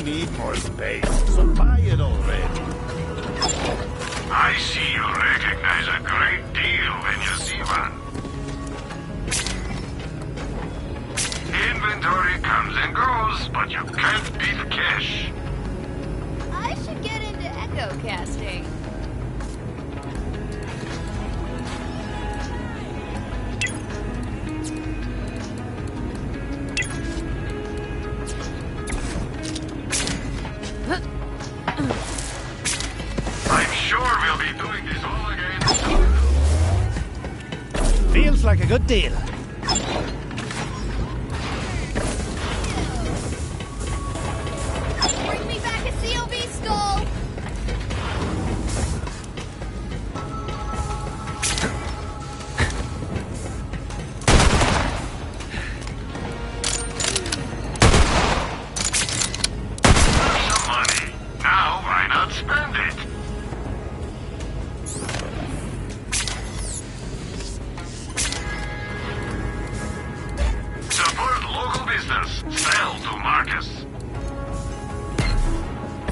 need more space, so buy it already. I see you recognize a great deal when you see one. Inventory comes and goes, but you can't beat cash. I should get into echo casting. I'm sure we'll be doing this all again. Feels like a good deal. Bring me back a COV skull! Some money. Now, why not spend it? Support local business. Sell to Marcus.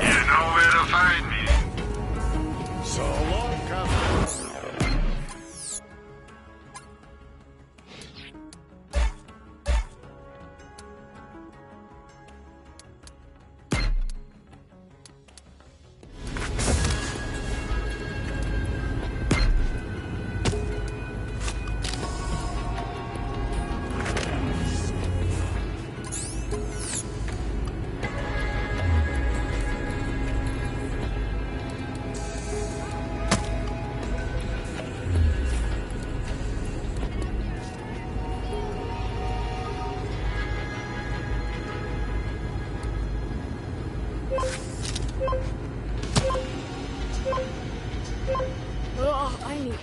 You know where to find me. So long, Caçadora. Oh, I need...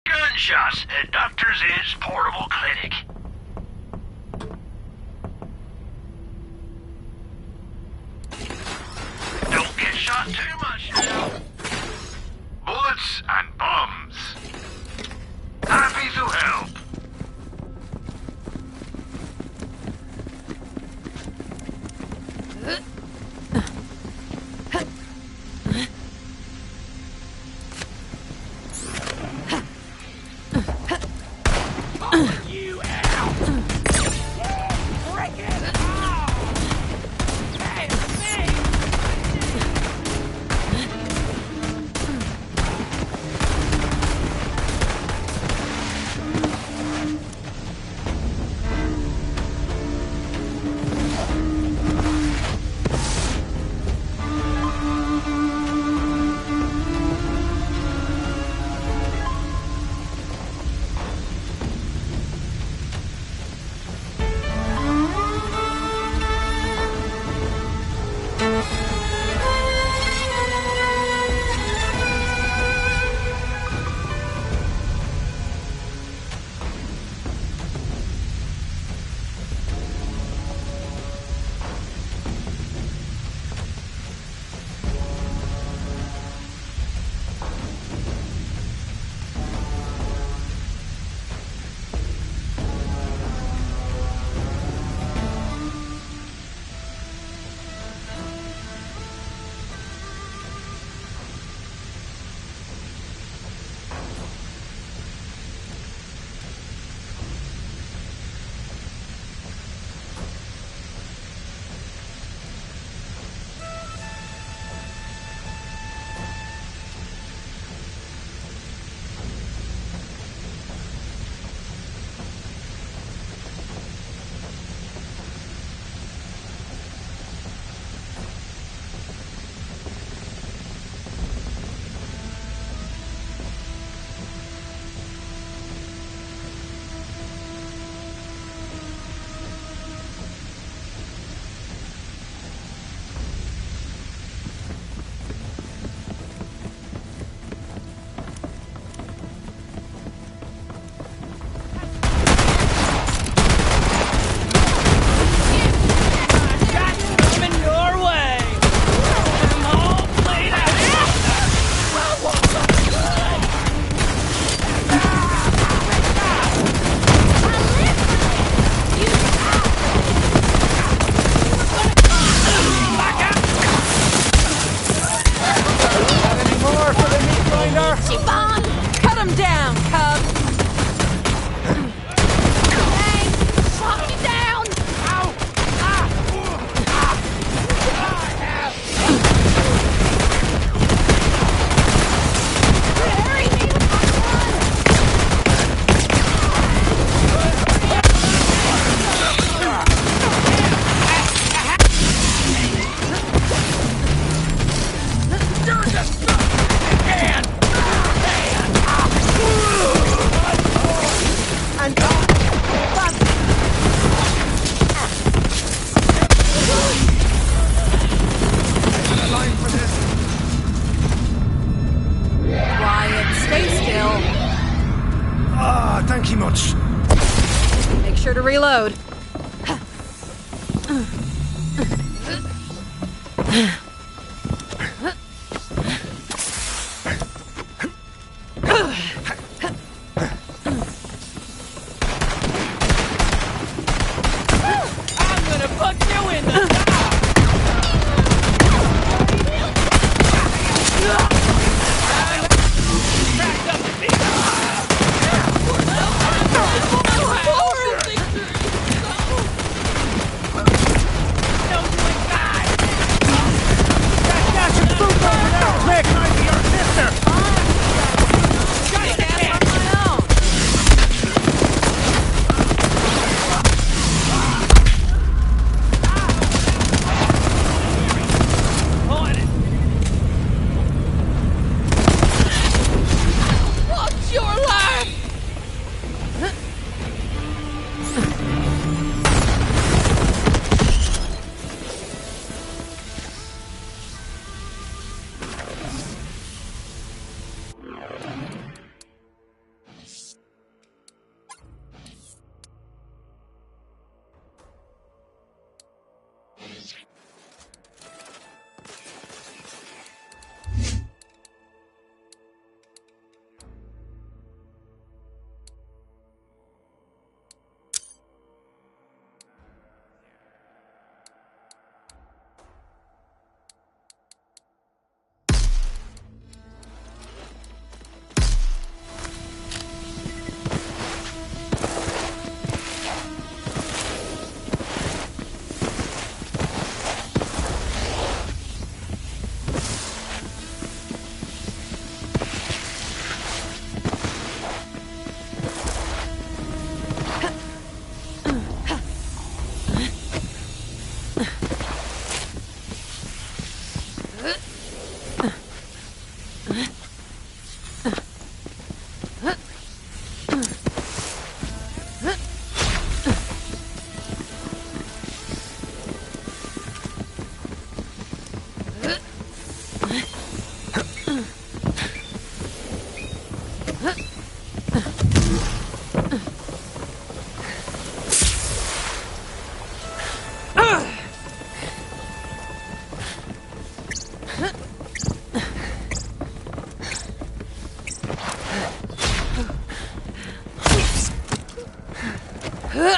Gunshots at Doctor's Edge Portable Clinic. Don't get shot too much now. Bullets and bombs. Happy to help. Ouch! Make sure to reload. I'm gonna punch you in the Rick, might be your sister! What's your life?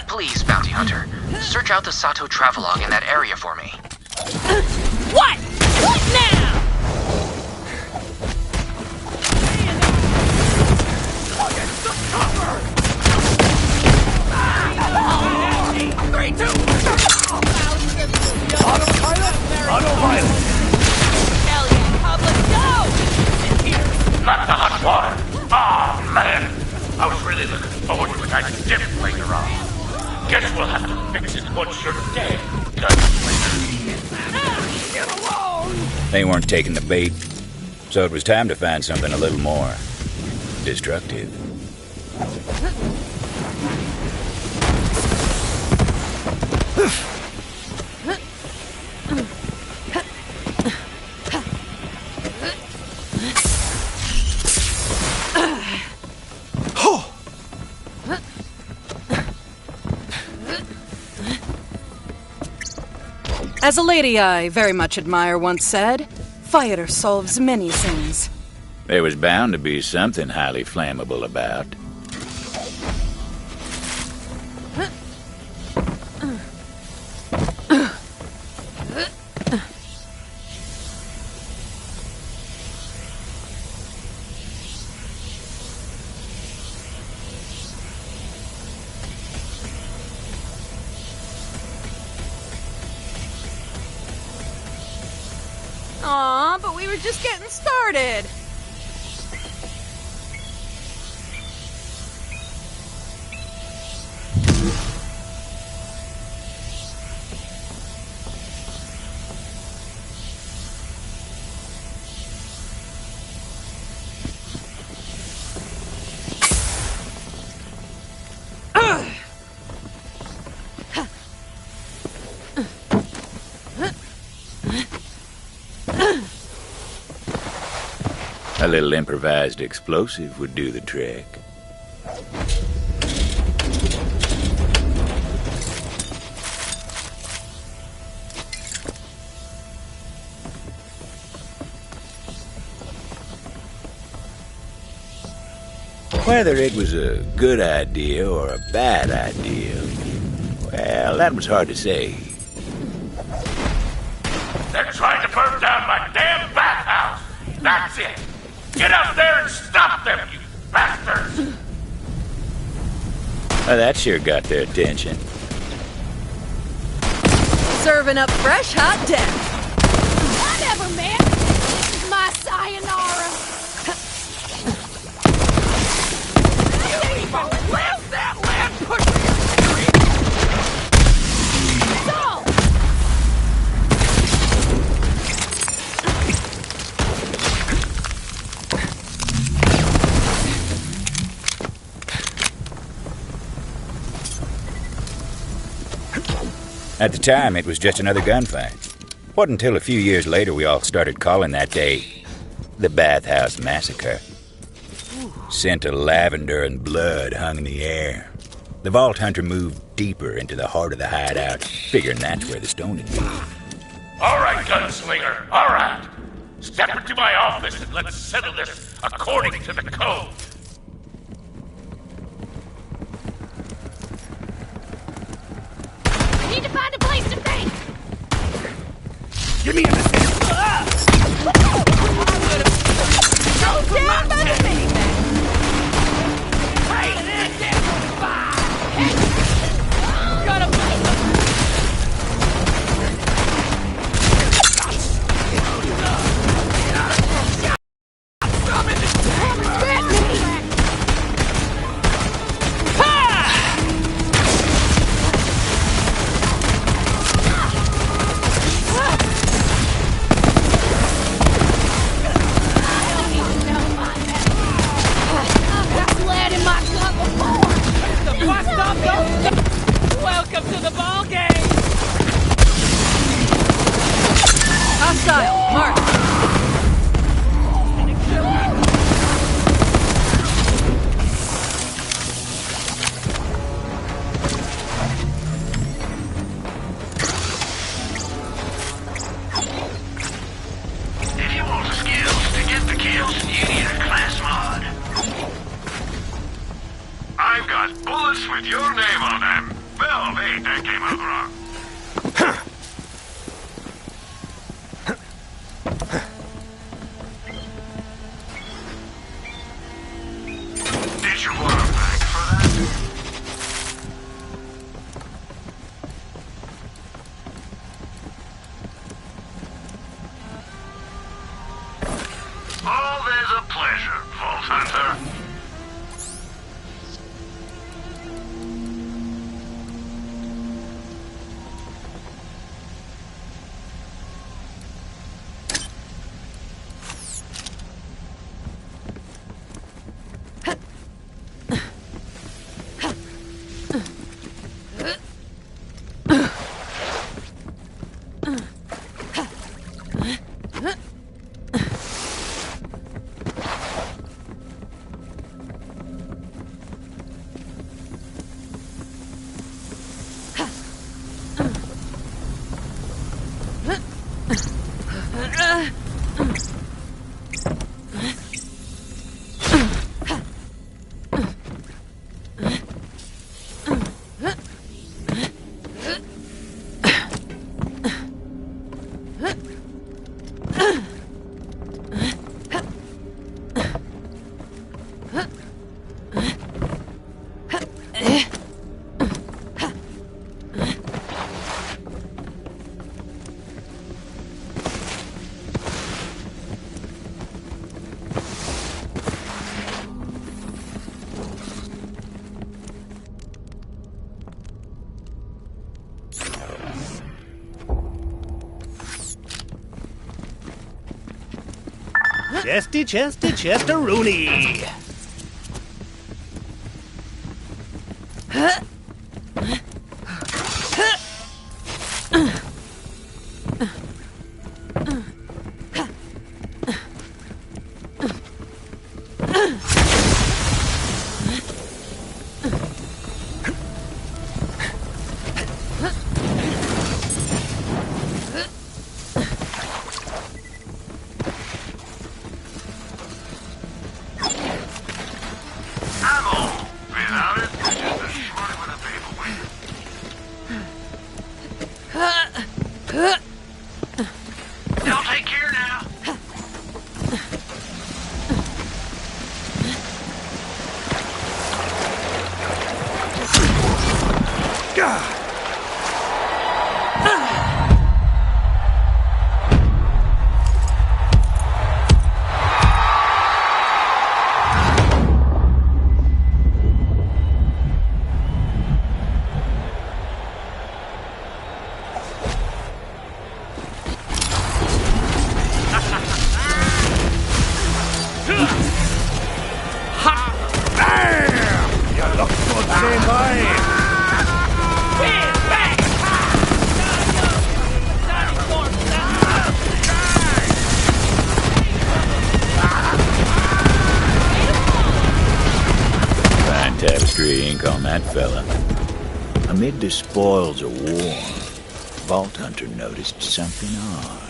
Please, Bounty Hunter, search out the Sato travelogue in that area for me. What? What now? Auto-pilot! Hell yeah, public, go! Not the hot water. Ah, man. I was really looking forward to a nice dip later on. Guess we'll have to fix it once you're dead. They weren't taking the bait, so it was time to find something a little more destructive. As a lady I very much admire once said, fire solves many things. There was bound to be something highly flammable about. Aw, but we were just getting started. A little improvised explosive would do the trick. Whether it was a good idea or a bad idea, well, that was hard to say. They're trying to burn down my damn bathhouse! That's it! Get out there and stop them, you bastards! Well, that sure got their attention. Serving up fresh hot death. Whatever, man. This is my sayonara. Where's that land pusher? At the time, it was just another gunfight. Wasn't until a few years later we all started calling that day the Bathhouse Massacre. Scent of lavender and blood hung in the air. The Vault Hunter moved deeper into the heart of the hideout, figuring that's where the stone would be. All right, gunslinger, all right. Step into my office and let's settle this according to the code. I need to find a place to think. Give me a minute. Go down by the minivan. Gotta fight them. Welcome to the ball game! Hostile, mark! If you want the skills to get the kills, you need a class mod. I've got bullets with your name on them. Well, wait, that came out wrong. Did you want a bag for that? Always a pleasure, Vault Hunter. Chester-Rooney. Fine tapestry ink on that fella. Amid the spoils of war, Vault Hunter noticed something odd.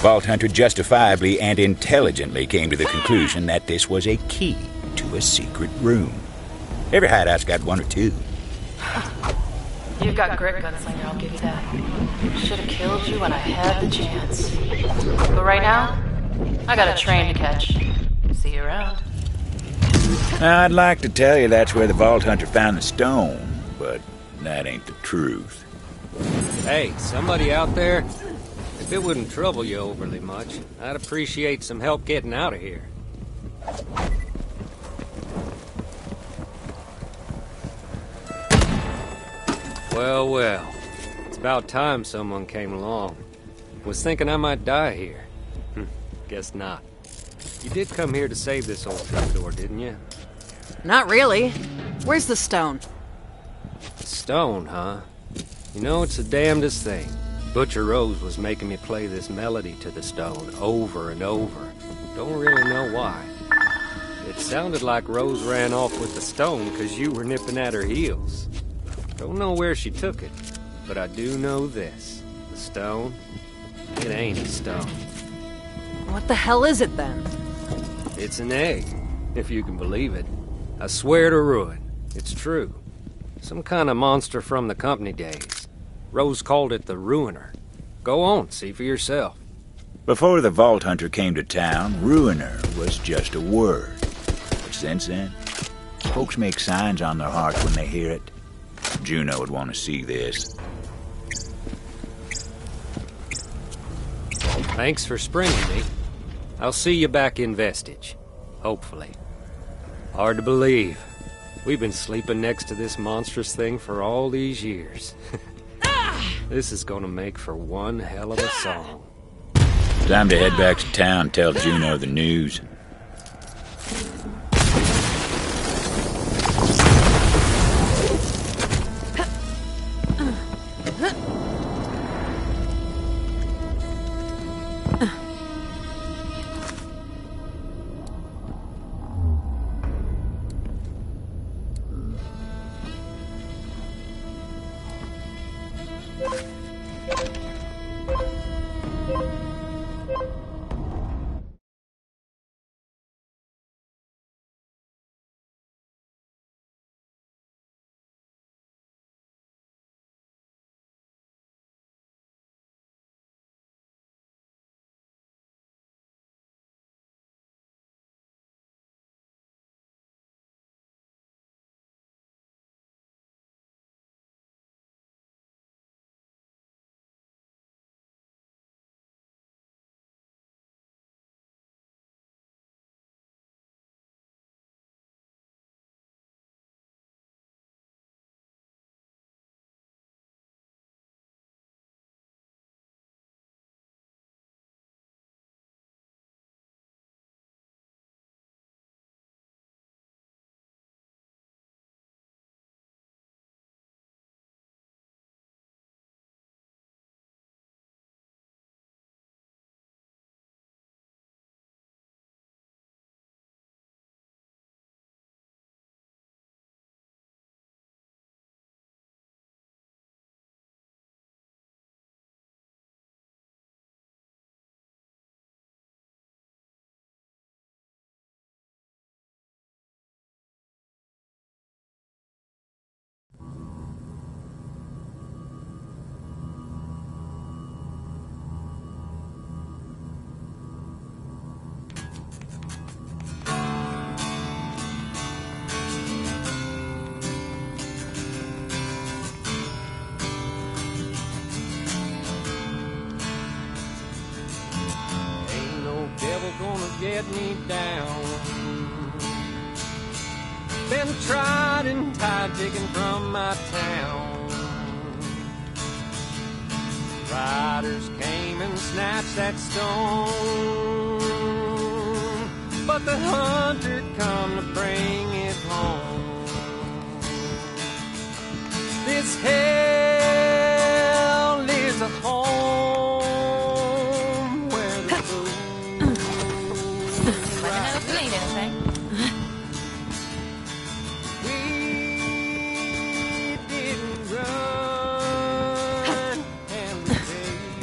Vault Hunter justifiably and intelligently came to the conclusion that this was a key to a secret room. Every hideout's got one or two. You've got grit, Gunslinger, I'll give you that. Should have killed you when I had the chance. But right now, I got a train to catch. See you around. I'd like to tell you that's where the Vault Hunter found the stone, but that ain't the truth. Hey, somebody out there? If it wouldn't trouble you overly much, I'd appreciate some help getting out of here. Well, well. It's about time someone came along. Was thinking I might die here. Guess not. You did come here to save this old trapdoor, didn't you? Not really. Where's the stone? Stone, huh? You know, it's the damnedest thing. Butcher Rose was making me play this melody to the stone over and over. Don't really know why. It sounded like Rose ran off with the stone because you were nipping at her heels. Don't know where she took it, but I do know this. The stone, it ain't a stone. What the hell is it then? It's an egg, if you can believe it. I swear to ruin, it's true. Some kind of monster from the company days. Rose called it the Ruiner. Go on, see for yourself. Before the Vault Hunter came to town, Ruiner was just a word. But since then, folks make signs on their hearts when they hear it. Juno would want to see this. Thanks for springing me. I'll see you back in Vestige. Hopefully. Hard to believe. We've been sleeping next to this monstrous thing for all these years. This is gonna make for one hell of a song. Time to head back to town, tell Juno the news. let me down. Been tried and tied, taken from my town. Riders came and snatched that stone, but the hunter come to bring it home. This hell is a home where the we didn't run and we paid.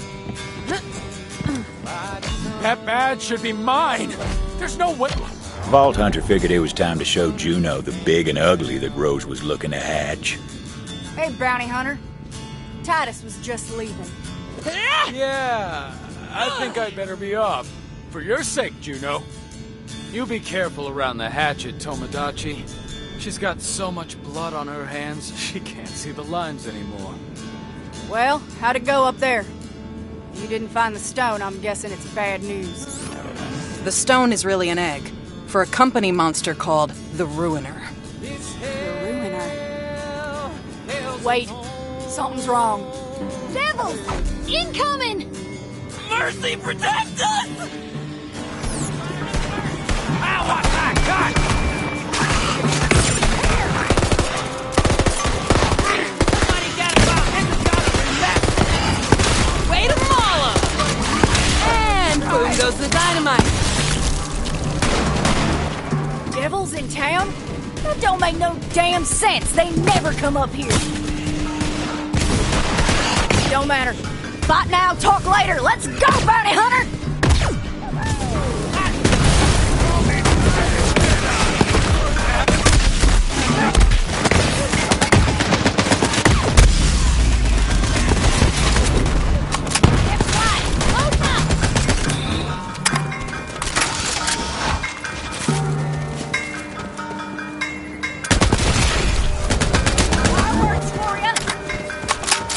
That badge should be mine. There's no way. Vault Hunter figured it was time to show Juno the big and ugly that Rose was looking to hatch. Hey, bounty hunter. Titus was just leaving. Yeah, I think I'd better be off. For your sake, Juno. You be careful around the hatchet, Tomodachi. She's got so much blood on her hands, she can't see the lines anymore. Well, how'd it go up there? You didn't find the stone, I'm guessing it's bad news. The stone is really an egg for a company monster called the Ruiner. The Ruiner. Wait, something's wrong. Devils! Incoming! Mercy, protect us! Ow, what the God! Somebody get about Way to maul him! And boom goes the dynamite. Devils in town? That don't make no damn sense. They never come up here. Don't matter. Fight now, talk later. Let's go, bounty hunter!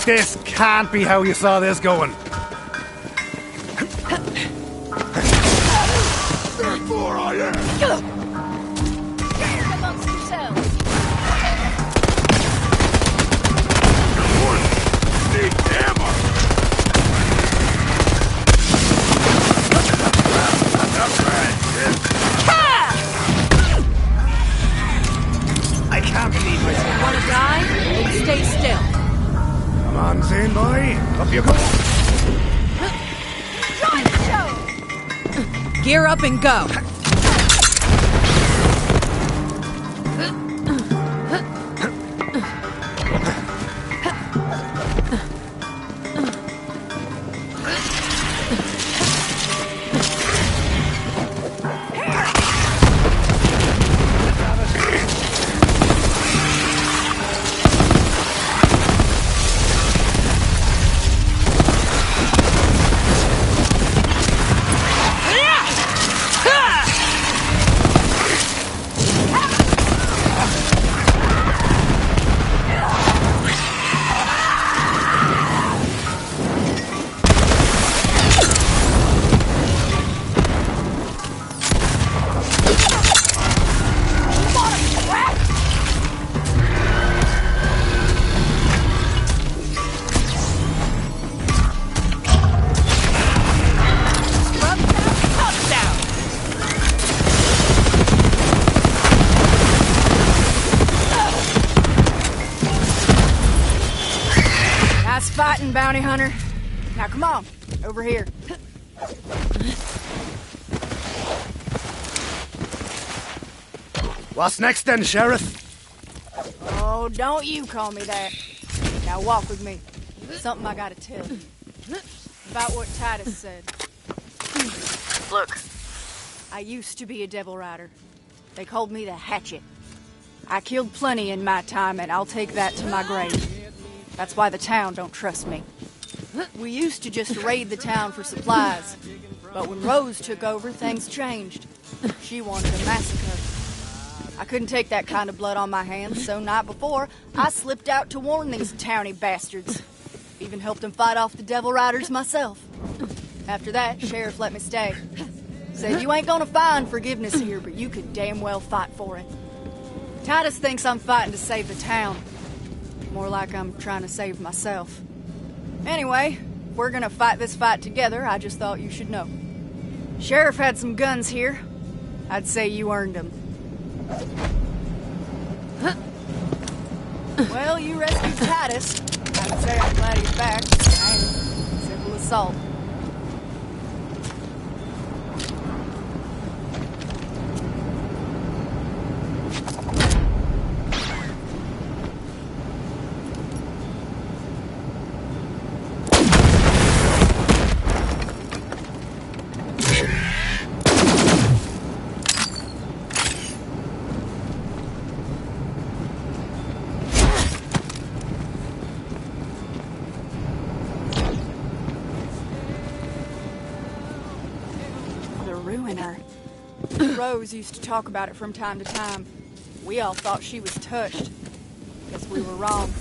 This can't be how you saw this going. Therefore I am. Gather amongst yourselves. Need ammo. I can't believe it. Want to die? Then stay still. Come on, Zane boy. Up you go. Join the show! Gear up and go. Fighting, bounty hunter. Now come on, over here. What's next then, Sheriff? Oh, don't you call me that. Now walk with me. Something I gotta tell you. About what Titus said. Look, I used to be a devil rider. They called me the Hatchet. I killed plenty in my time, and I'll take that to my grave. That's why the town don't trust me. We used to just raid the town for supplies. But when Rose took over, things changed. She wanted a massacre. I couldn't take that kind of blood on my hands, so night before, I slipped out to warn these towny bastards. Even helped them fight off the devil riders myself. After that, Sheriff let me stay. Said you ain't gonna find forgiveness here, but you could damn well fight for it. Titus thinks I'm fighting to save the town. More like I'm trying to save myself. Anyway, if we're gonna fight this fight together, I just thought you should know. Sheriff had some guns here. I'd say you earned them. Well, you rescued Titus. I'd say I'm glad he's back. And simple assault. Rose used to talk about it from time to time. We all thought she was touched. Guess we were wrong.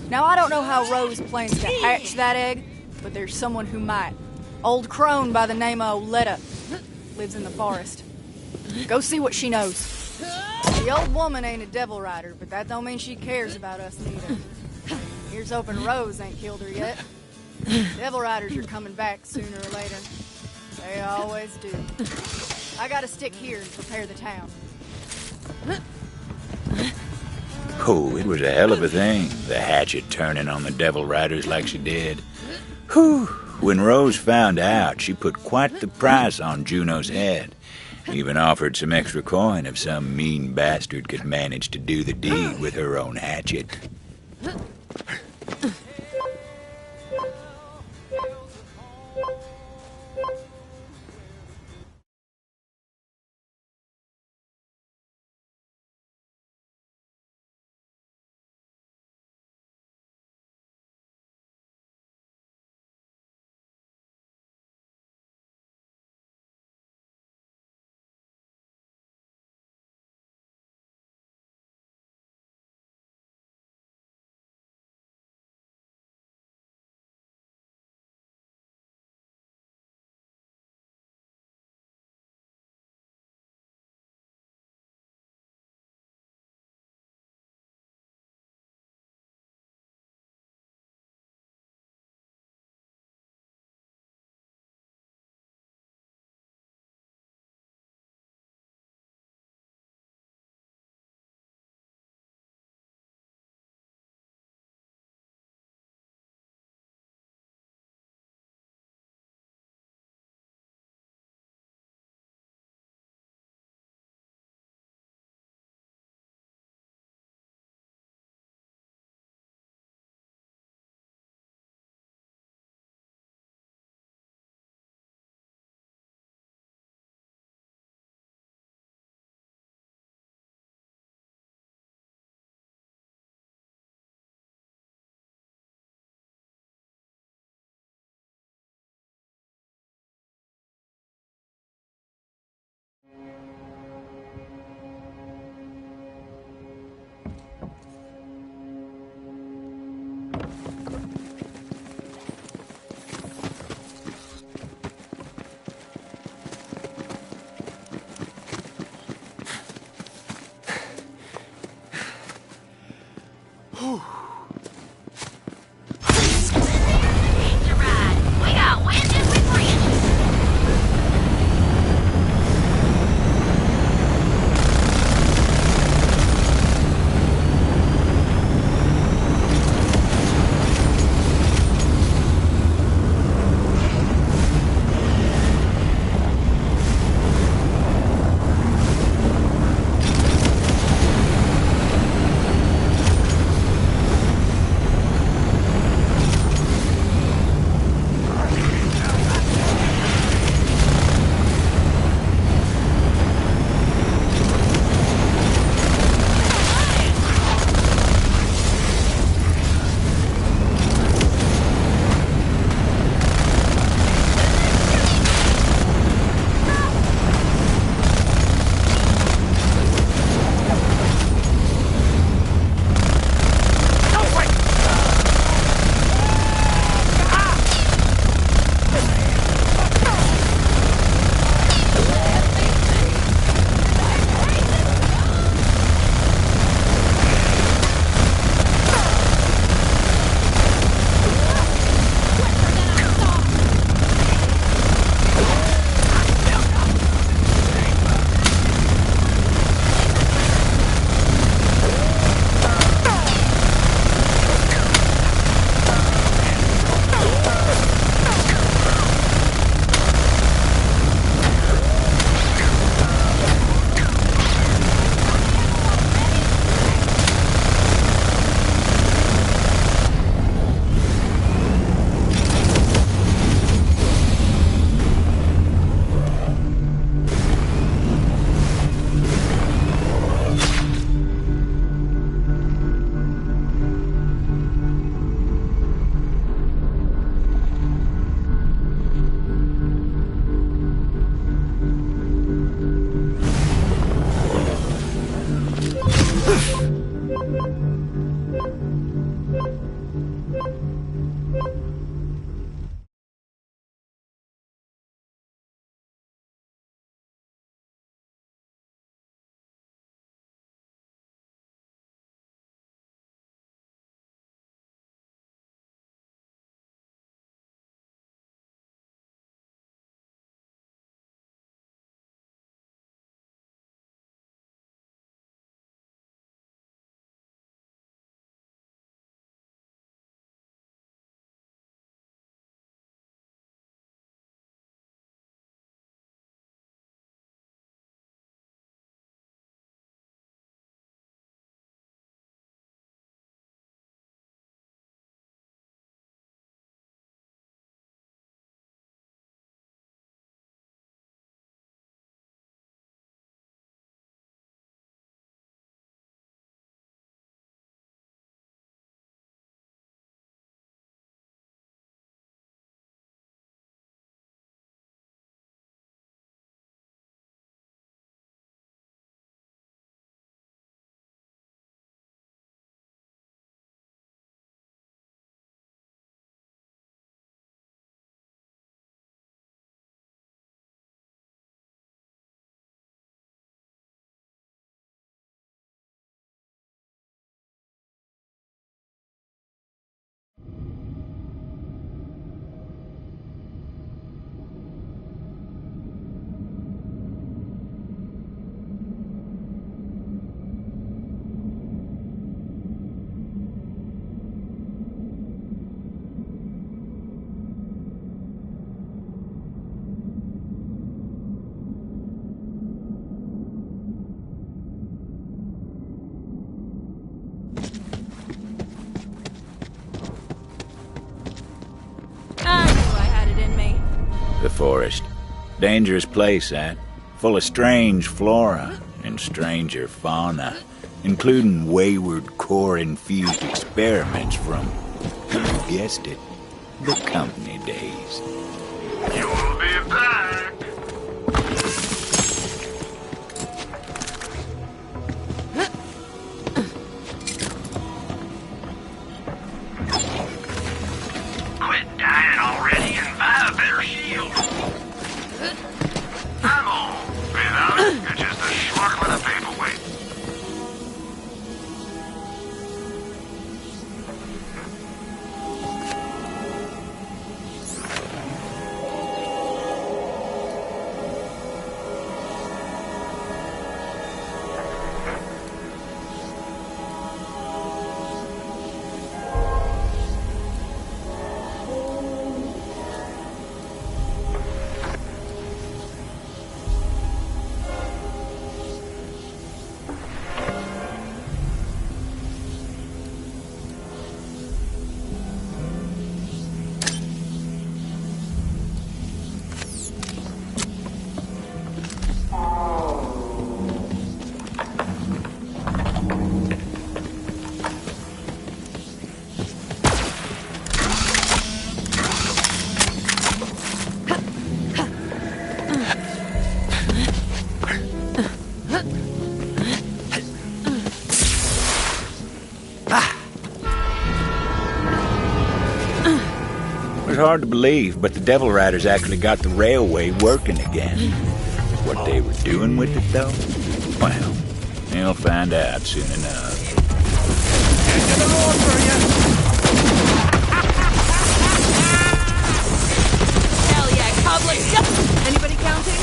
Now, I don't know how Rose plans to hatch that egg, but there's someone who might. Old crone by the name of Oletta. Lives in the forest. Go see what she knows. The old woman ain't a devil rider, but that don't mean she cares about us neither. Here's hoping Rose ain't killed her yet. Devil riders are coming back sooner or later. They always do. I gotta stick here and prepare the town. Oh, it was a hell of a thing, the hatchet turning on the Devil Riders like she did. Whew. When Rose found out, she put quite the price on Juno's head. Even offered some extra coin if some mean bastard could manage to do the deed with her own hatchet. The forest. Dangerous place, that. Full of strange flora and stranger fauna, including wayward, core-infused experiments from, you guessed it, the company days. You'll be back. Quit dying already and buy a better shield. I'm on. Without it, you're just a schmuck with a paperweight. It's hard to believe, but the Devil Riders actually got the railway working again. What they were doing with it, though? Well, you'll find out soon enough. Into the road for you. Hell yeah, cobbler. Anybody counting?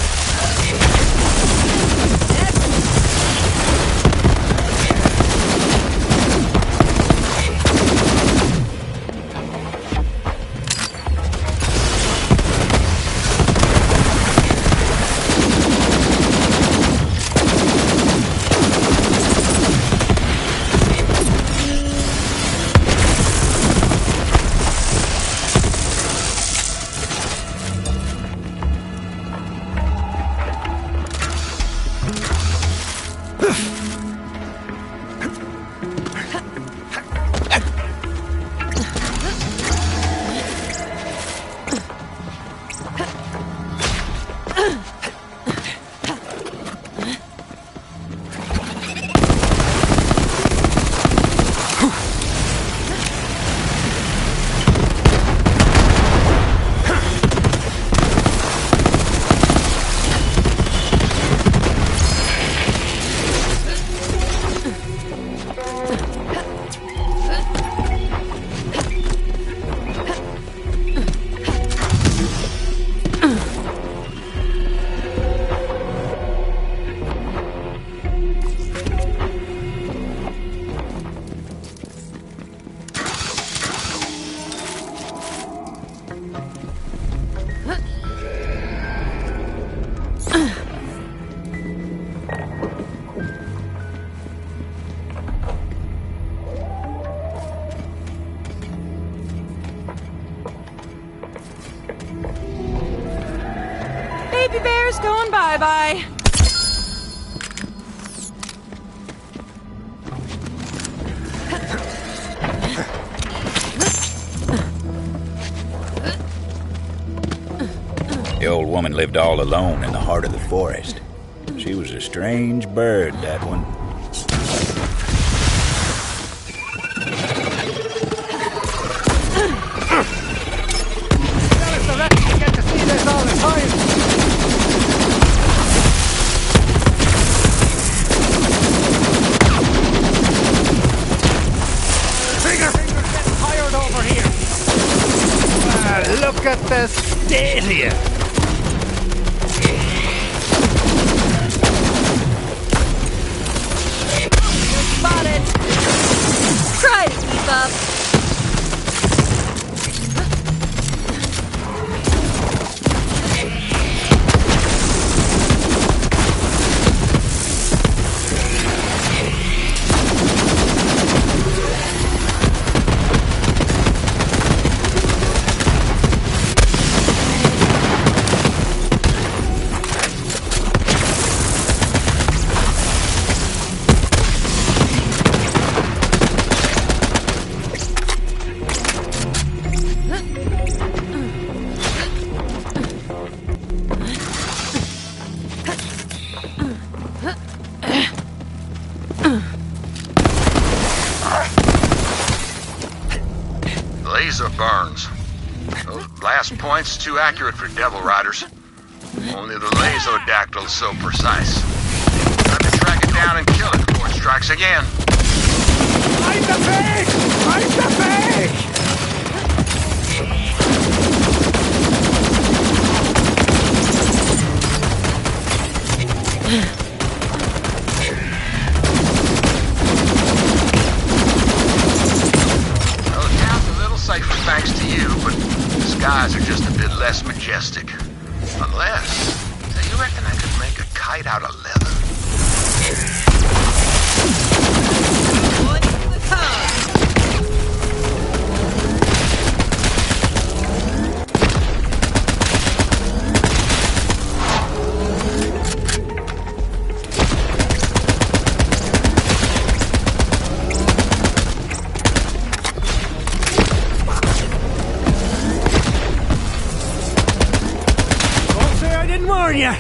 Baby bear's going bye-bye. The old woman lived all alone in the heart of the forest. She was a strange bird, that one. Look at the state here. Spotted. Try to keep up. burns. Those blast points too accurate for devil riders. Only the lasodactyl's so precise. Time to track it down and kill it before it strikes again. Find the pig! Find the pig! Well, the town's a little safer thanks to you, but the skies are just a bit less majestic. Unless, do you reckon I could make a kite out of leather? Don't say I didn't warn you!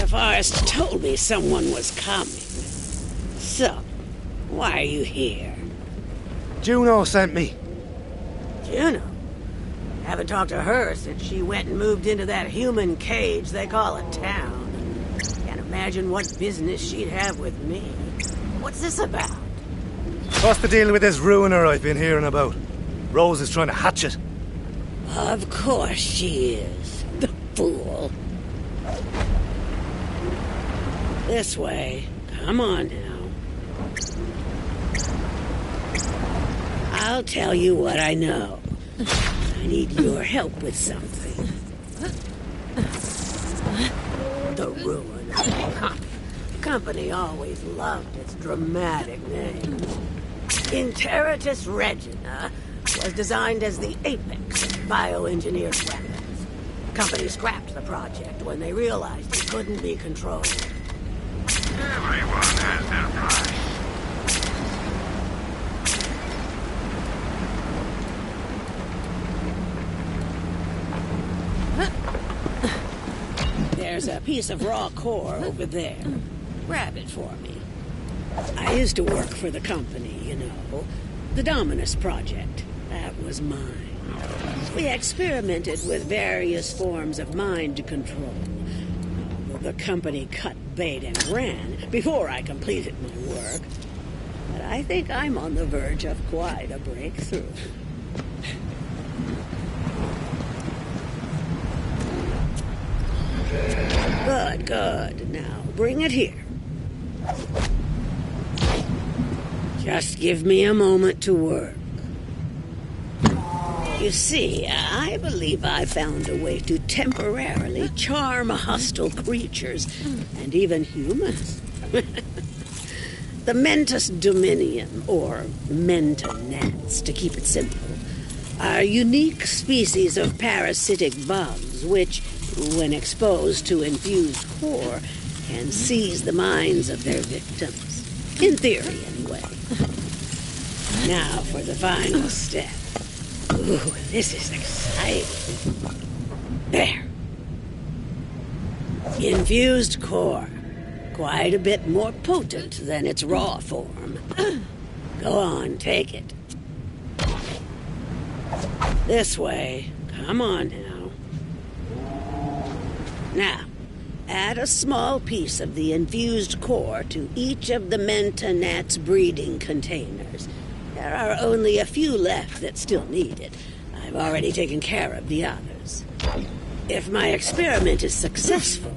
Forrest told me someone was coming. So, why are you here? Juno sent me. Juno? Haven't talked to her since she went and moved into that human cage they call a town. Can't imagine what business she'd have with me. What's this about? What's the deal with this ruiner I've been hearing about? Rose is trying to hatch it. Of course she is. The fool. This way. Come on now. I'll tell you what I know. I need your help with something. The Ruiner. Huh. The company always loved its dramatic name. Interitus Regina was designed as the apex of bioengineered weapons. The company scrapped the project when they realized it couldn't be controlled. Everyone has their price. There's a piece of raw core over there. Grab it for me. I used to work for the company, you know. The Dominus Project. That was mine. We experimented with various forms of mind control. The company cut bait and ran before I completed my work. But I think I'm on the verge of quite a breakthrough. Good, good. Now, bring it here. Just give me a moment to work. You see, I believe I found a way to temporarily charm hostile creatures, and even humans. The Mentis Dominion, or Mentonets, to keep it simple, are unique species of parasitic bugs which, when exposed to infused core, can seize the minds of their victims. In theory, anyway. Now for the final step. Ooh, this is exciting. There. Infused core. Quite a bit more potent than its raw form. Go on, take it. This way. Come on now. Now, add a small piece of the infused core to each of the Mentonet's breeding containers. There are only a few left that still need it. I've already taken care of the others. If my experiment is successful,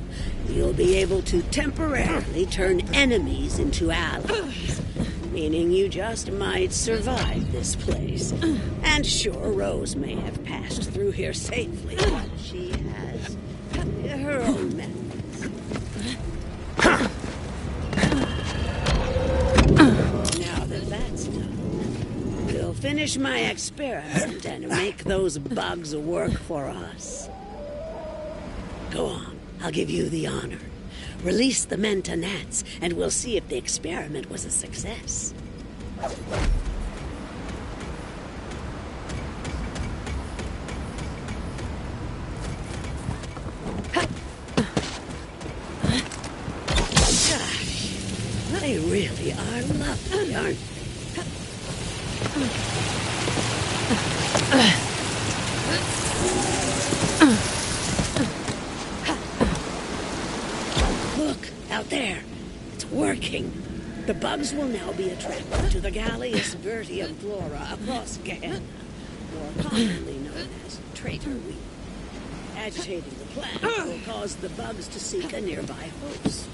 you'll be able to temporarily turn enemies into allies. Meaning you just might survive this place. And sure, Rose may have passed through here safely, but she has her own methods. Now that that's done, we'll finish my experiment and make those bugs work for us. Go on, I'll give you the honor. Release the Mentonets, and we'll see if the experiment was a success. Gosh, they really are lovely, aren't Look, out there. It's working. The bugs will now be attracted to the Gallius Vertium flora across Gehenna, more commonly known as traitor weed. Agitating the plant will cause the bugs to seek a nearby host.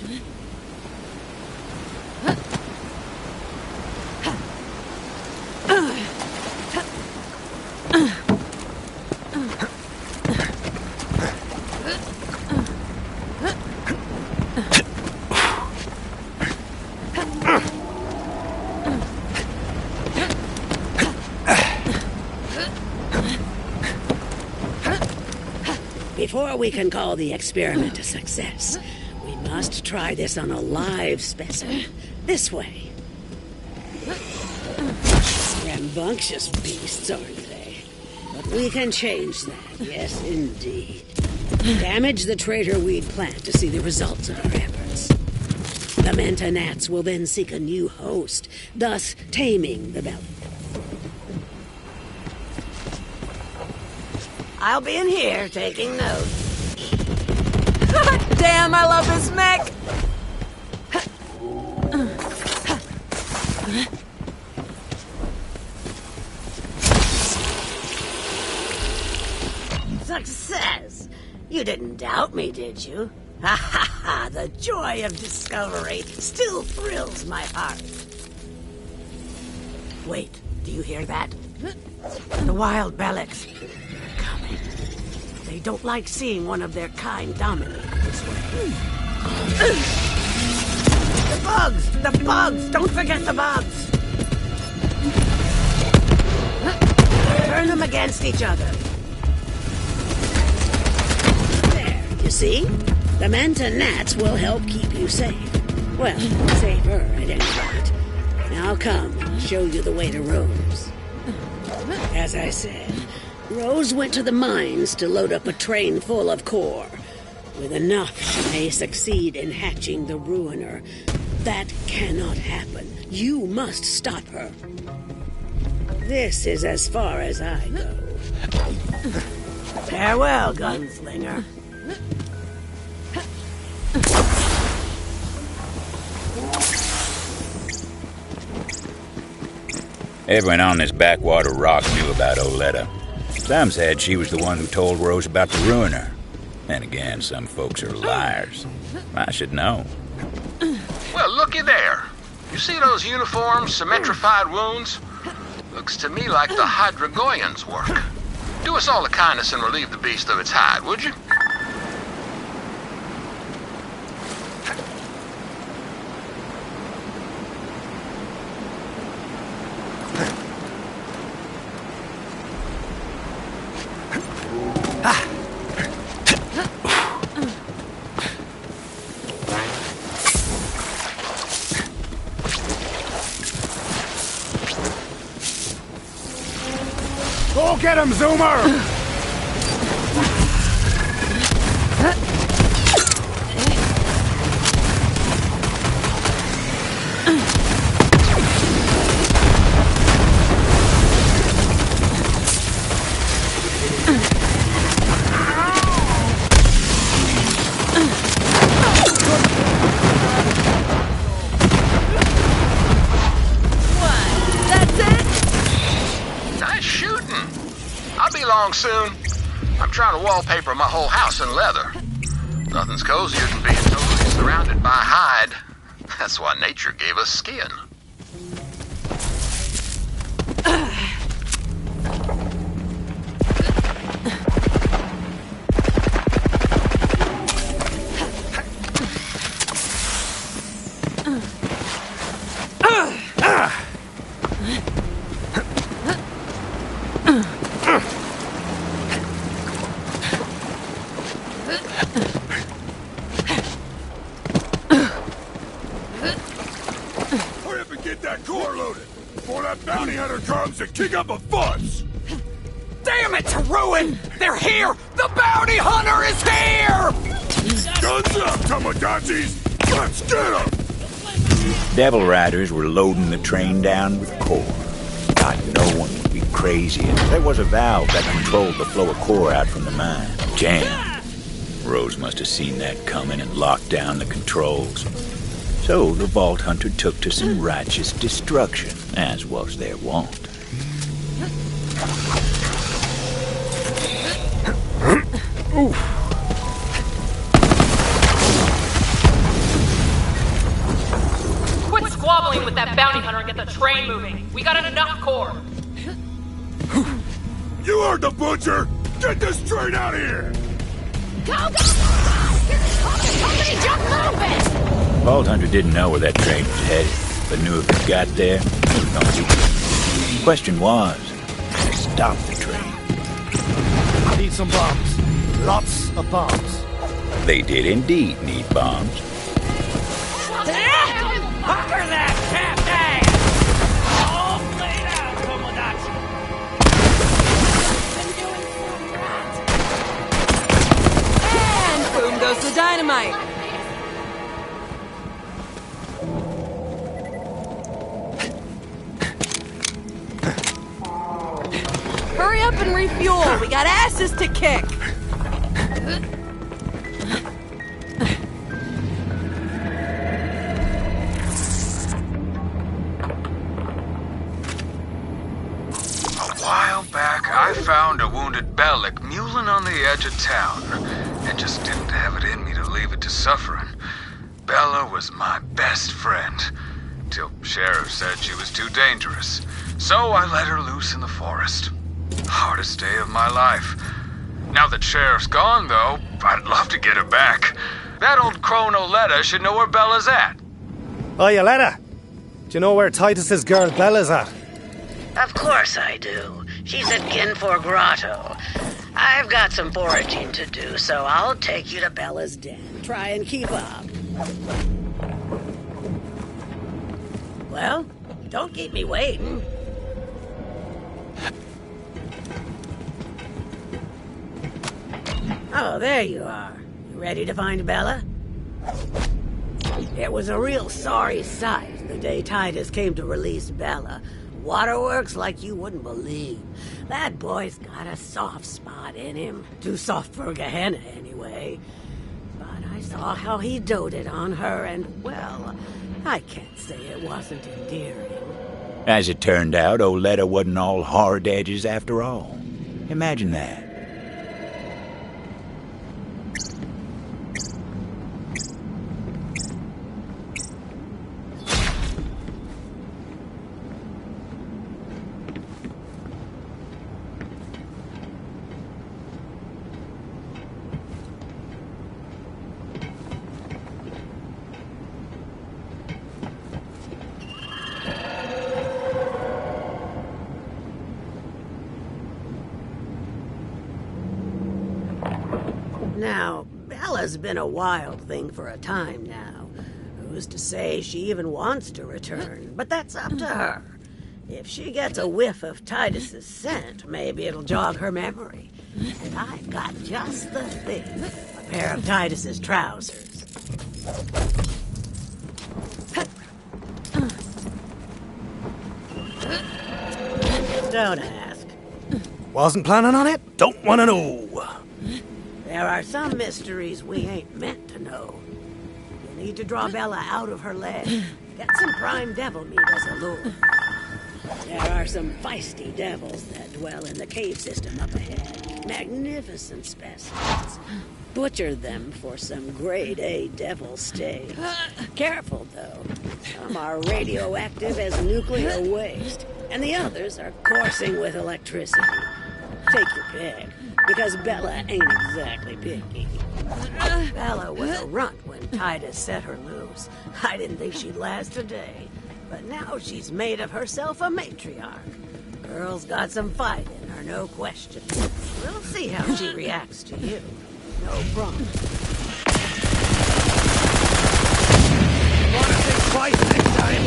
Before we can call the experiment a success, we must try this on a live specimen. This way. Rambunctious beasts, aren't they? But we can change that, yes indeed. Damage the traitor weed plant to see the results of our efforts. The Mentonets will then seek a new host, thus taming the belly. I'll be in here taking notes. Damn, I love this mech! Success! You didn't doubt me, did you? Ha ha ha! The joy of discovery still thrills my heart. Wait, do you hear that? The wild Belix. They don't like seeing one of their kind dominated this way. The bugs! The bugs! Don't forget the bugs! Turn them against each other. There, you see? The Mentonets will help keep you safe. Well, safer at any rate. Now come, I'll show you the way to Rose. As I said, Rose went to the mines to load up a train full of core. With enough, she may succeed in hatching the Ruiner. That cannot happen. You must stop her. This is as far as I go. Farewell, gunslinger. Everyone on this backwater rock knew about Oletta. Some said she was the one who told Rose about the Ruiner. And again, some folks are liars. I should know. Well, looky there. You see those uniform, symmetrified wounds? Looks to me like the Hydragoyans' work. Do us all a kindness and relieve the beast of its hide, would you? Go get him, Zoomer! Soon. I'm trying to wallpaper my whole house in leather. Nothing's cozier than being totally surrounded by hide. That's why nature gave us skin. Kick up a fuss! Damn it, Ruin! They're here! The bounty hunter is here! Guns up, Tomodachi's! Let's get them! Devil Riders were loading the train down with core. God, no one would be crazy if there was a valve that controlled the flow of core out from the mine. Jam. Rose must have seen that coming and locked down the controls. So the Vault Hunter took to some righteous destruction, as was their wont. Quit squabbling with that bounty hunter and get the train moving. We got enough core. You heard the butcher! Get this train out of here! Go, go, go! Company, jump moving! Vault Hunter didn't know where that train was headed, but knew if it got there, it was gonna be good. The question was, stop the train. Need some bombs. Lots of bombs. They did indeed need bombs. Pucker that captain! All played out, Tomodachi. And boom goes the dynamite. Hurry up and refuel. We got asses to kick. I found a wounded Bellic mewling on the edge of town, and just didn't have it in me to leave it to suffering. Bella was my best friend, till Sheriff said she was too dangerous. So I let her loose in the forest. Hardest day of my life. Now that Sheriff's gone, though, I'd love to get her back. That old crone Oletta should know where Bella's at. Oh, Oletta, do you know where Titus's girl Bella's at? Of course I do. She's at Ginfor Grotto. I've got some foraging to do, so I'll take you to Bella's den. Try and keep up. Well, don't keep me waiting. Oh, there you are. You ready to find Bella? It was a real sorry sight the day Titus came to release Bella. Waterworks like you wouldn't believe. That boy's got a soft spot in him. Too soft for Gehenna, anyway. But I saw how he doted on her, and, well, I can't say it wasn't endearing. As it turned out, Oletta wasn't all hard edges after all. Imagine that. Now, Bella's been a wild thing for a time now. Who's to say she even wants to return? But that's up to her. If she gets a whiff of Titus's scent, maybe it'll jog her memory. And I've got just the thing. A pair of Titus's trousers. Don't ask. Wasn't planning on it? Don't want to know. There are some mysteries we ain't meant to know. You need to draw Bella out of her leg. Get some prime devil meat as a lure. There are some feisty devils that dwell in the cave system up ahead. Magnificent specimens. Butcher them for some grade A devil steaks. Careful, though. Some are radioactive as nuclear waste, and the others are coursing with electricity. Take your pick, because Bella ain't exactly picky. Bella was a runt when Titus set her loose. I didn't think she'd last a day, but now she's made of herself a matriarch. Girl's got some fight in her, no question. We'll see how she reacts to you. No problem. Wanna think twice next time?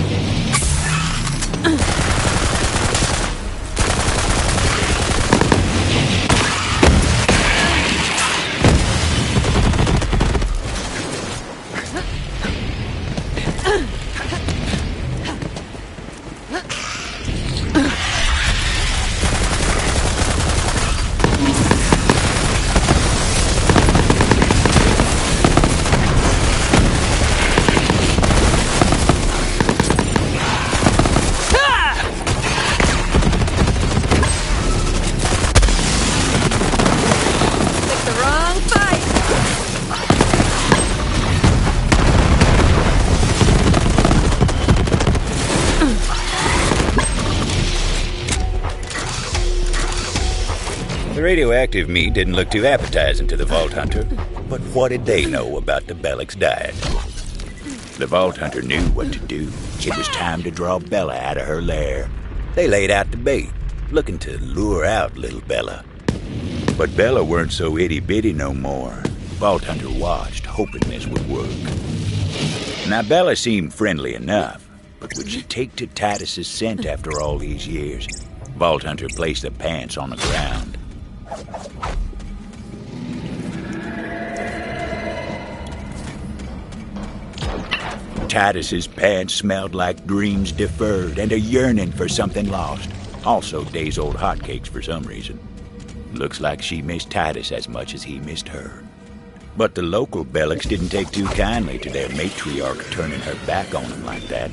The radioactive meat didn't look too appetizing to the Vault Hunter, but what did they know about the Bellic's diet? The Vault Hunter knew what to do. It was time to draw Bella out of her lair. They laid out the bait, looking to lure out little Bella. But Bella weren't so itty-bitty no more. Vault Hunter watched, hoping this would work. Now, Bella seemed friendly enough, but would she take to Titus's scent after all these years? Vault Hunter placed the pants on the ground. Titus's pants smelled like dreams deferred and a yearning for something lost. Also days-old hotcakes for some reason. Looks like she missed Titus as much as he missed her. But the local Bellics didn't take too kindly to their matriarch turning her back on him like that.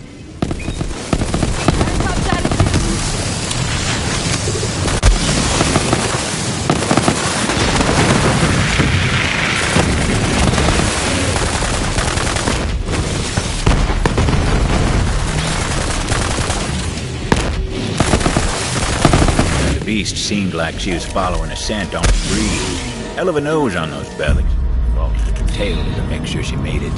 The beast seemed like she was following a scent on the breeze. Hell of a nose on those Bellics. Tail to make sure she made it.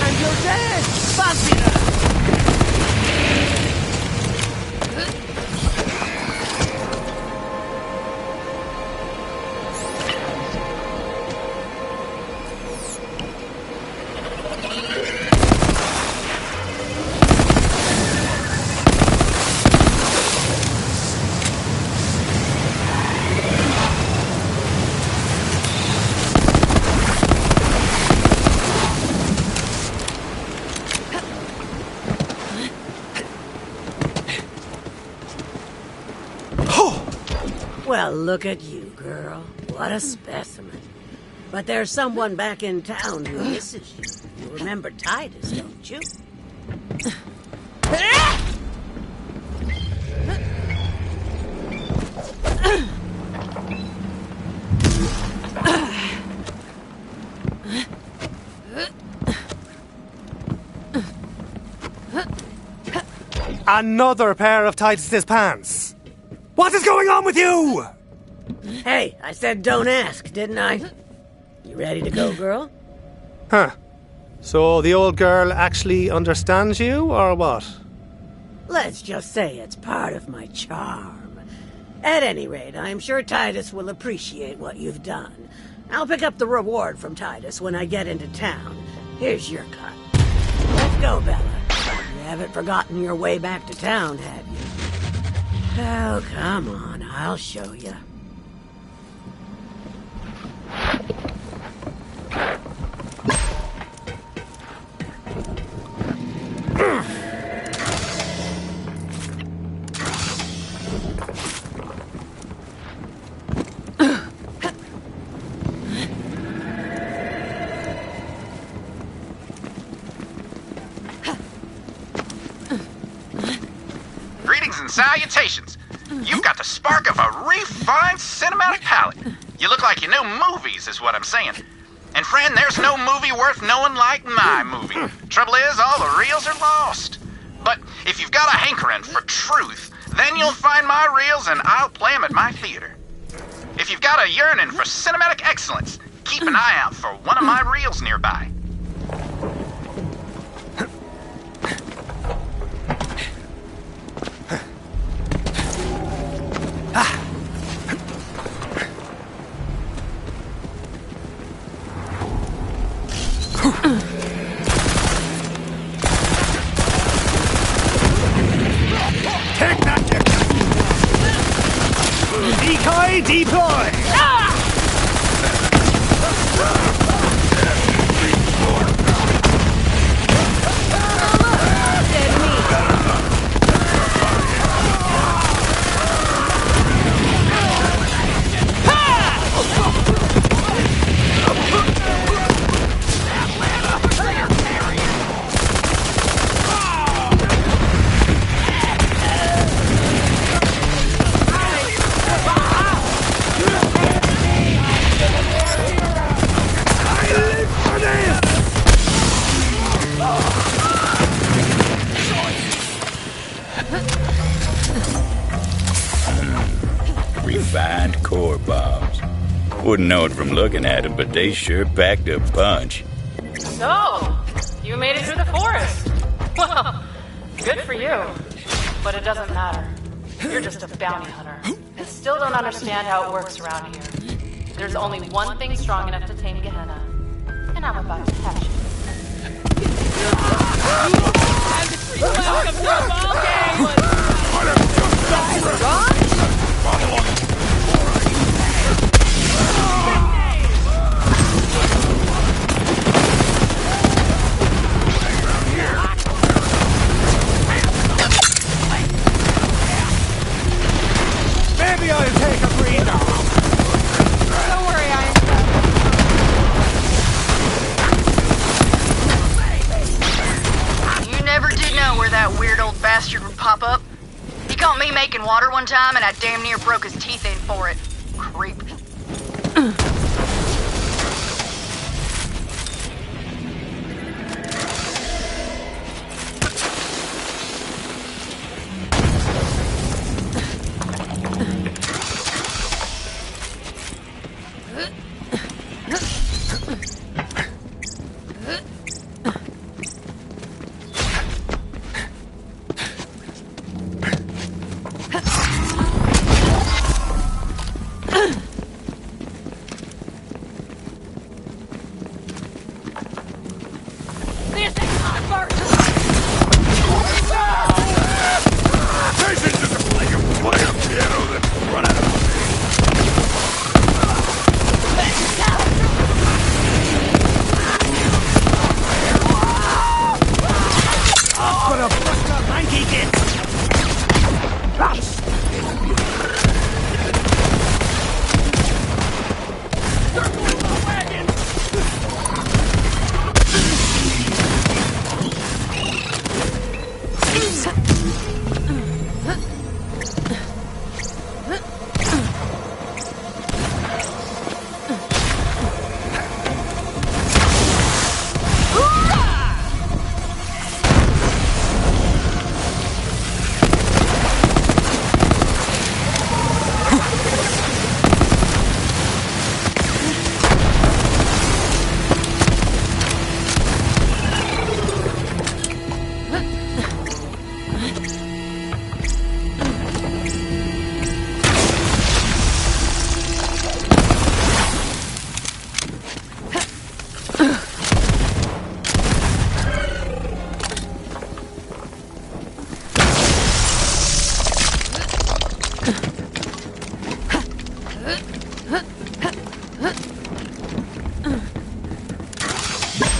And you're dead! Fácil! Well, look at you, girl. What a specimen. But there's someone back in town who misses you. You remember Titus, don't you? Another pair of Titus's pants. What is going on with you? Hey, I said don't ask, didn't I? You ready to go, girl? Huh. So the old girl actually understands you, or what? Let's just say it's part of my charm. At any rate, I'm sure Titus will appreciate what you've done. I'll pick up the reward from Titus when I get into town. Here's your cut. Let's go, Bella. You haven't forgotten your way back to town, have you? Oh, come on, I'll show you. Greetings and salutations. You've got the spark of a refined cinematic palette. You look like you know movies, is what I'm saying. And friend, there's no movie worth knowing like my movie. Trouble is, all the reels are lost. But if you've got a hankering for truth, then you'll find my reels and I'll play them at my theater. If you've got a yearning for cinematic excellence, keep an eye out for one of my reels nearby. Decoy deploy! Refined core bombs. Wouldn't know it from looking at them, but they sure packed a punch. So, you made it through the forest. Well, good for you. But it doesn't matter. You're just a bounty hunter. And still don't understand how it works around here. There's only one thing strong enough to tame Gehenna. And I'm about to catch it. Welcome to the ball game! Maybe I'll take a breather. Don't worry, Iron. You never did know where that weird old bastard would pop up. He caught me making water one time and I damn near broke his teeth in for it. Creep.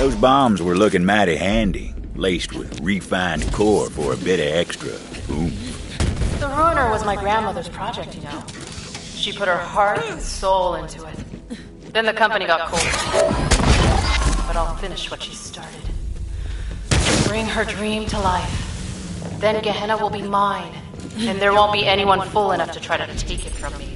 Those bombs were looking mighty handy, laced with refined core for a bit of extra oomph. The ruiner was my grandmother's project, you know. She put her heart and soul into it. Then the company got cold. But I'll finish what she started. Bring her dream to life. Then Gehenna will be mine, and there won't be anyone fool enough to try to take it from me.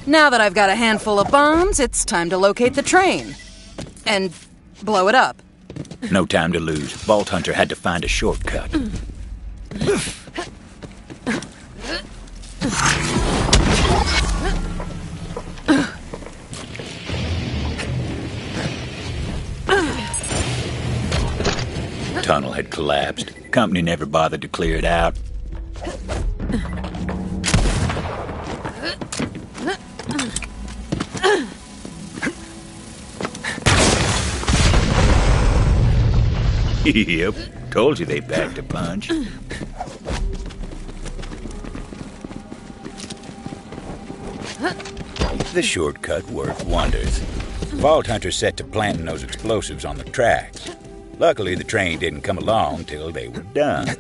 Now that I've got a handful of bombs, it's time to locate the train. And blow it up. No time to lose. Vault Hunter had to find a shortcut. Tunnel had collapsed. Company never bothered to clear it out. Yep, told you they packed a punch. The shortcut worked wonders. Vault Hunter set to planting those explosives on the tracks. Luckily, the train didn't come along till they were done.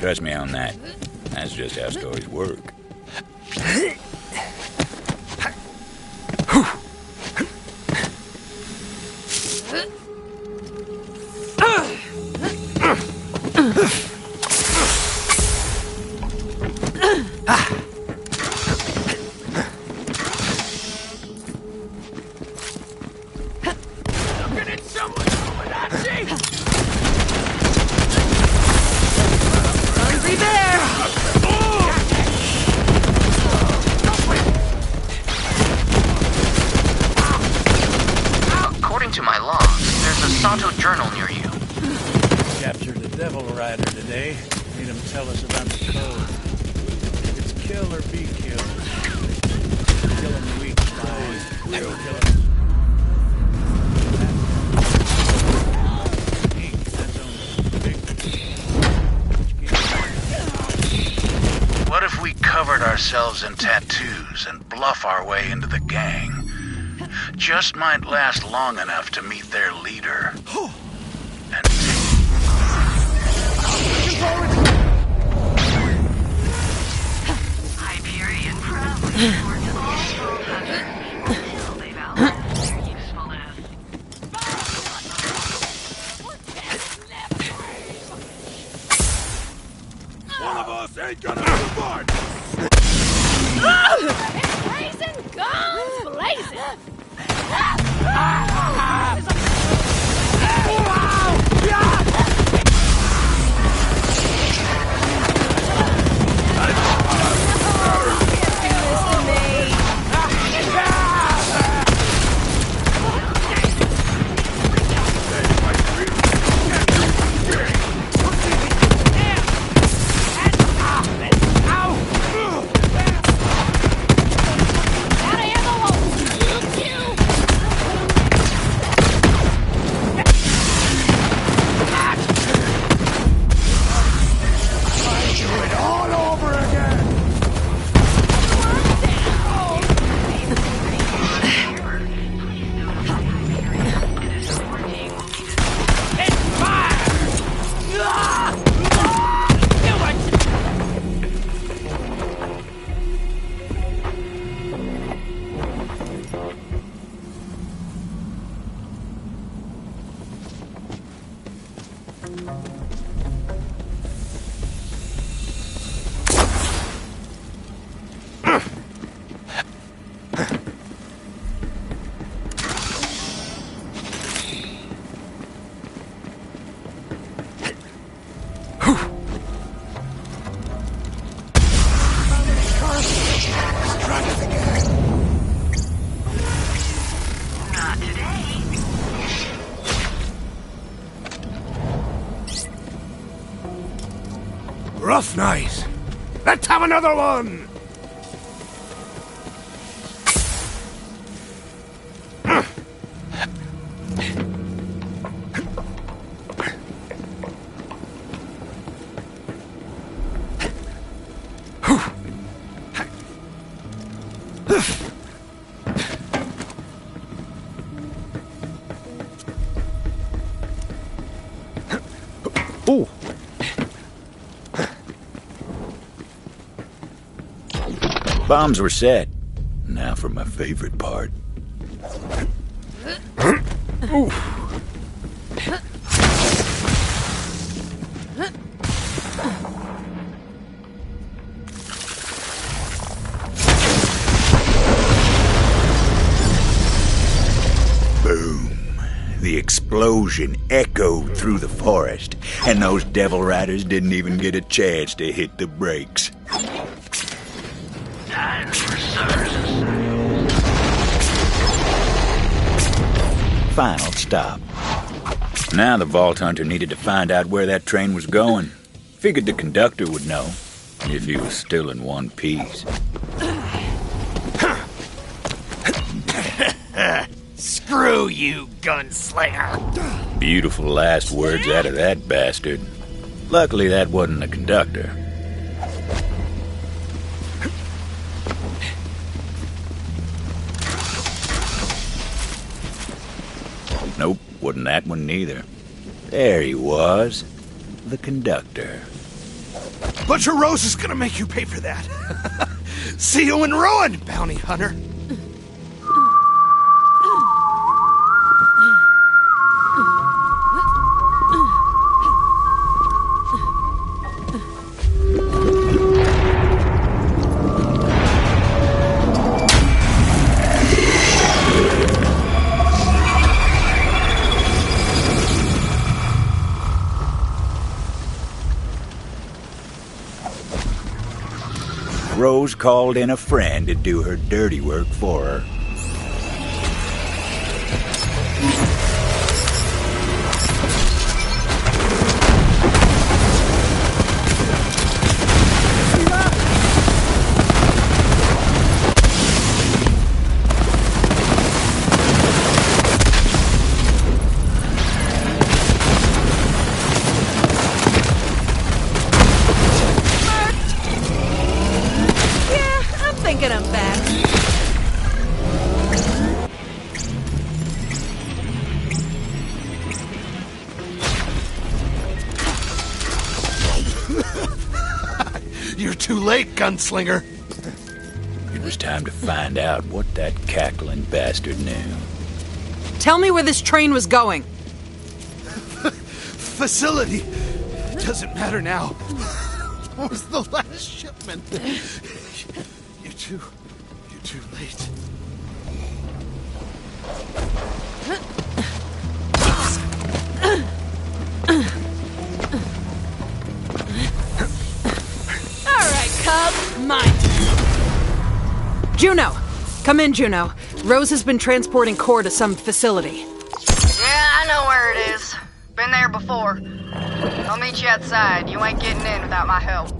Trust me on that. That's just how stories work. Journal near you. Captured a devil rider today. Made him tell us about the code. It's kill or be killed. and tattoos and bluff our way into the gang. Just might last long enough to meet their leader. Hyperion proudly supports all small hunters until they've outlined their usefulness. One of us ain't gonna survive! Blazing guns blazing! Rough night. Let's have another one! Ooh. Bombs were set. Now for my favorite part. Ooh. Boom. The explosion echoed through the forest, and those devil riders didn't even get a chance to hit the brakes. Time for services. Final stop. Now the Vault Hunter needed to find out where that train was going. Figured the conductor would know, if he was still in one piece. Screw you, gunslinger! Beautiful last words out of that bastard. Luckily, that wasn't the conductor. Nope, wasn't that one neither. There he was, the conductor. Butcher Rose is gonna make you pay for that. See you in ruin, bounty hunter. Rose called in a friend to do her dirty work for her. too late, gunslinger. It was time to find out what that cackling bastard knew. Tell me where this train was going. Facility. Doesn't matter now. What was the last shipment? You're too late. All right, cub. Mine. Juno! Come in, Juno. Rose has been transporting core to some facility. Yeah, I know where it is. Been there before. I'll meet you outside. You ain't getting in without my help.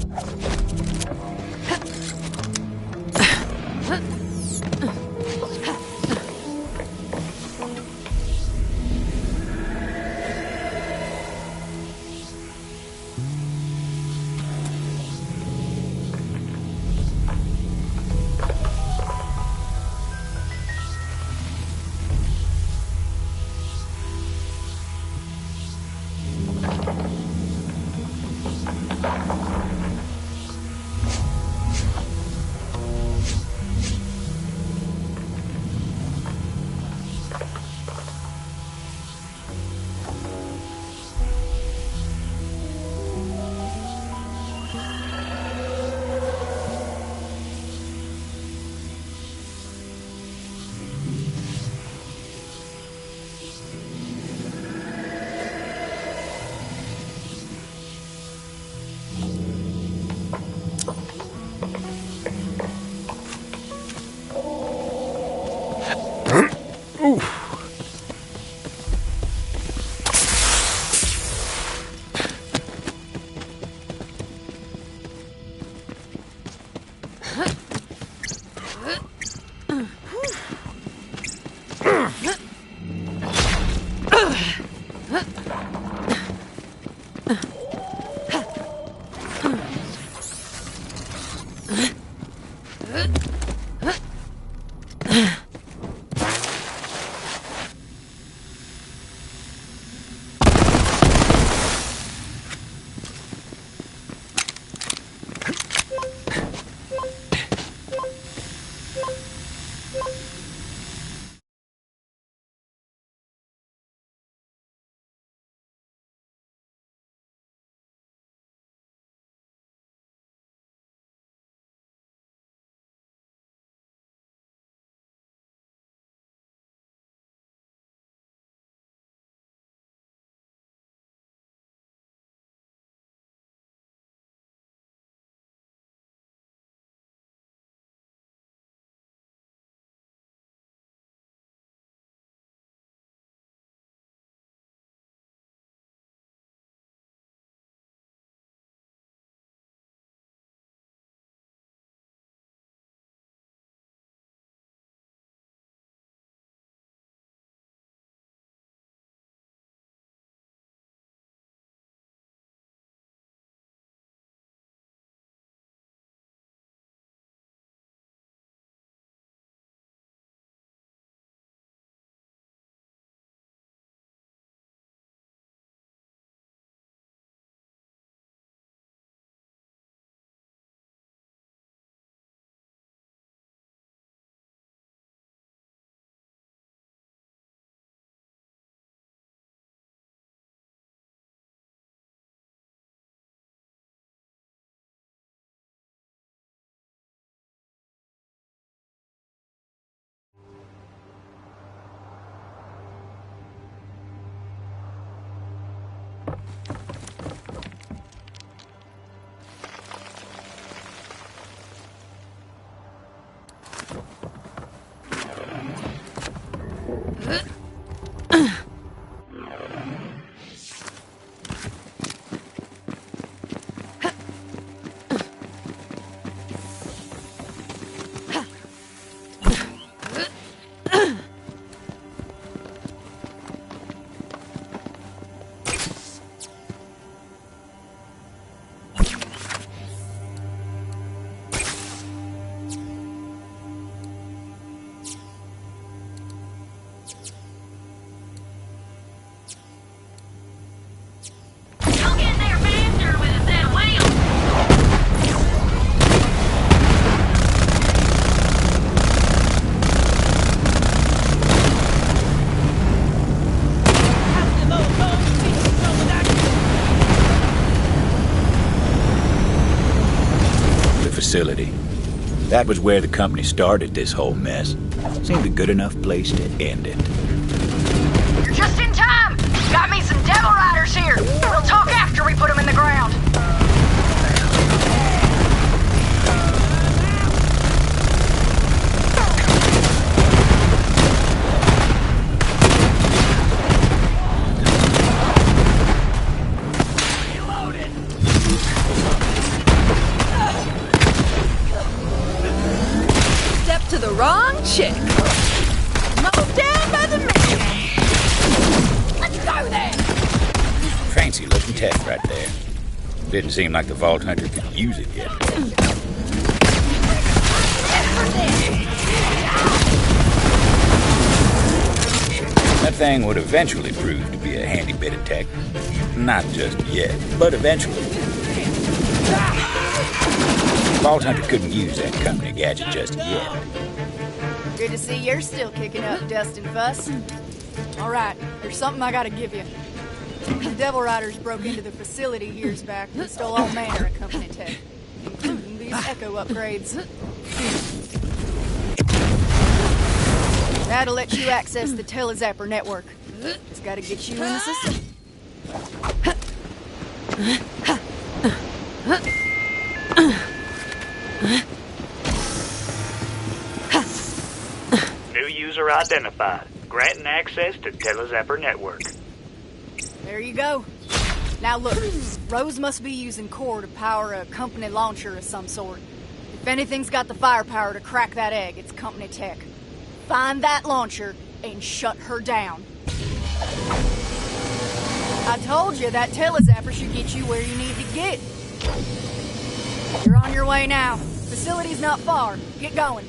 That was where the company started this whole mess. Seemed a good enough place to end it. You're just in time! Got me some Devil Riders here! We'll talk after we put them in the ground! Step to the wrong chick. Mowed down by the man. Let's go there. Fancy looking tech right there. Didn't seem like the Vault Hunter could use it yet. That thing would eventually prove to be a handy bit of tech. Not just yet, but eventually. Vault Hunter couldn't use that company gadget just yet. Good to see you're still kicking up dust and fuss. All right, there's something I gotta give you. The Devil Riders broke into the facility years back and stole all manner of company tech, including these echo upgrades. That'll let you access the Telezapper network. It's gotta get you in the system. New user identified. Granting access to Telezapper network. There you go. Now look, Rose must be using core to power a company launcher of some sort. If anything's got the firepower to crack that egg, it's company tech. Find that launcher and shut her down. I told you that Telezapper should get you where you need to get. You're on your way now. Facility's not far. Get going.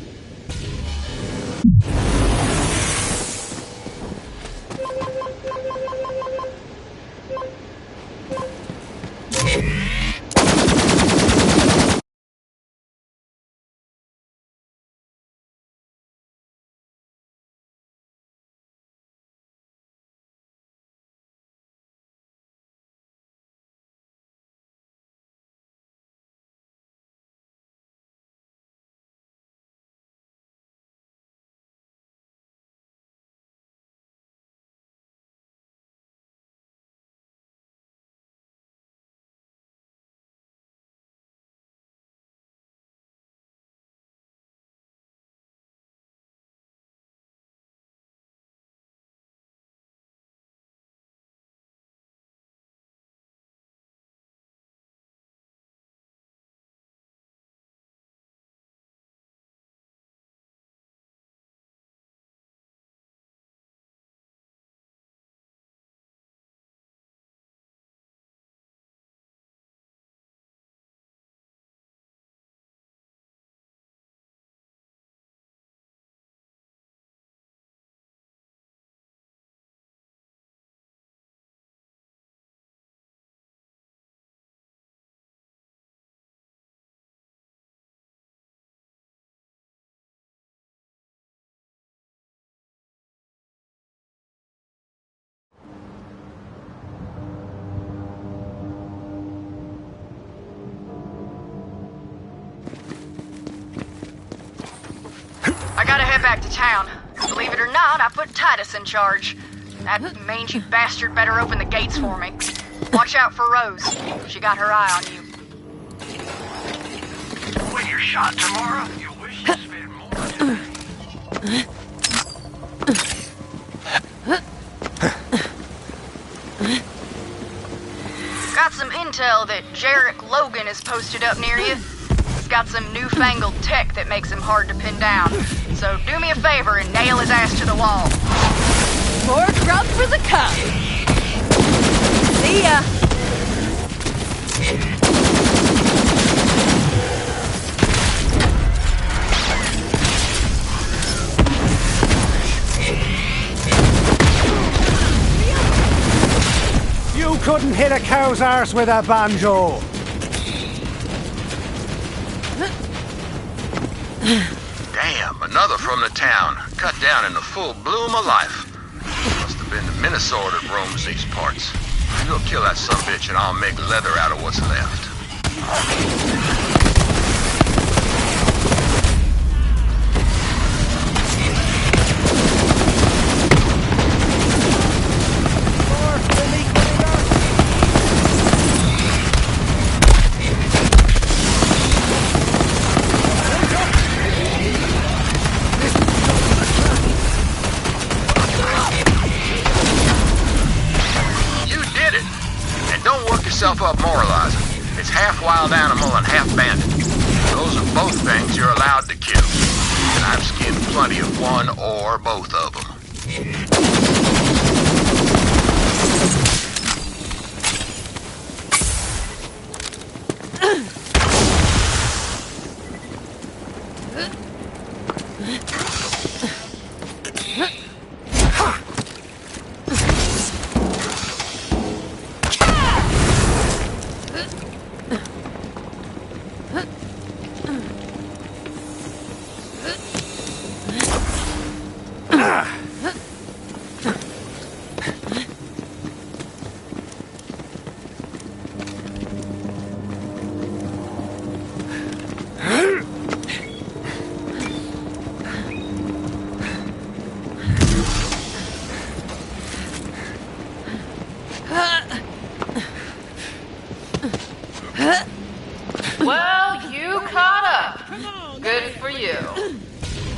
I gotta head back to town. Believe it or not, I put Titus in charge. That mangy bastard better open the gates for me. Watch out for Rose. She got her eye on you. When you're shot tomorrow, you'll wish you spent more time. Got some intel that Jarek Logan is posted up near you. He's got some newfangled tech that makes him hard to pin down. So do me a favor and nail his ass to the wall. More grub for the cup. See ya. You couldn't hit a cow's arse with a banjo. Damn, another from the town. Cut down in the full bloom of life. Must have been the Minnesota that roams these parts. You'll kill that sumbitch and I'll make leather out of what's left. pump-up moralizer. It's half wild animal and half bandit. Those are both things you're allowed to kill. And I've skinned plenty of one or both of them. Well, you caught up. Good for you.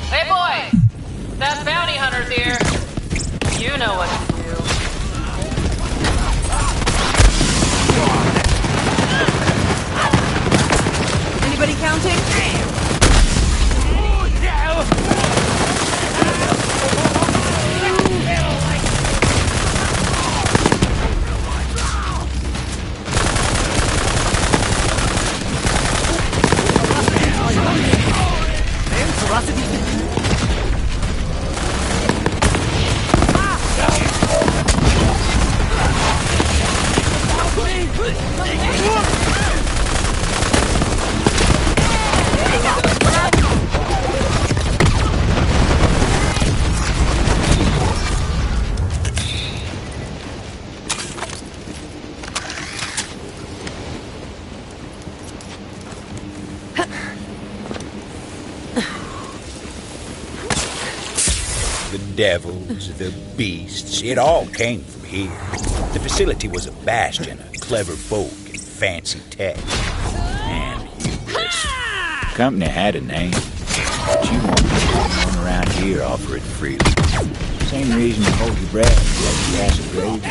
Hey, boys! That bounty hunter's here. You know what to do. Anybody counting? Devils, the beasts, it all came from here. The facility was a bastion of clever folk and fancy tech. And hubris. Company had a name, but you won't get one around here offer it freely. Same reason you hold your breath, let you ask a grave.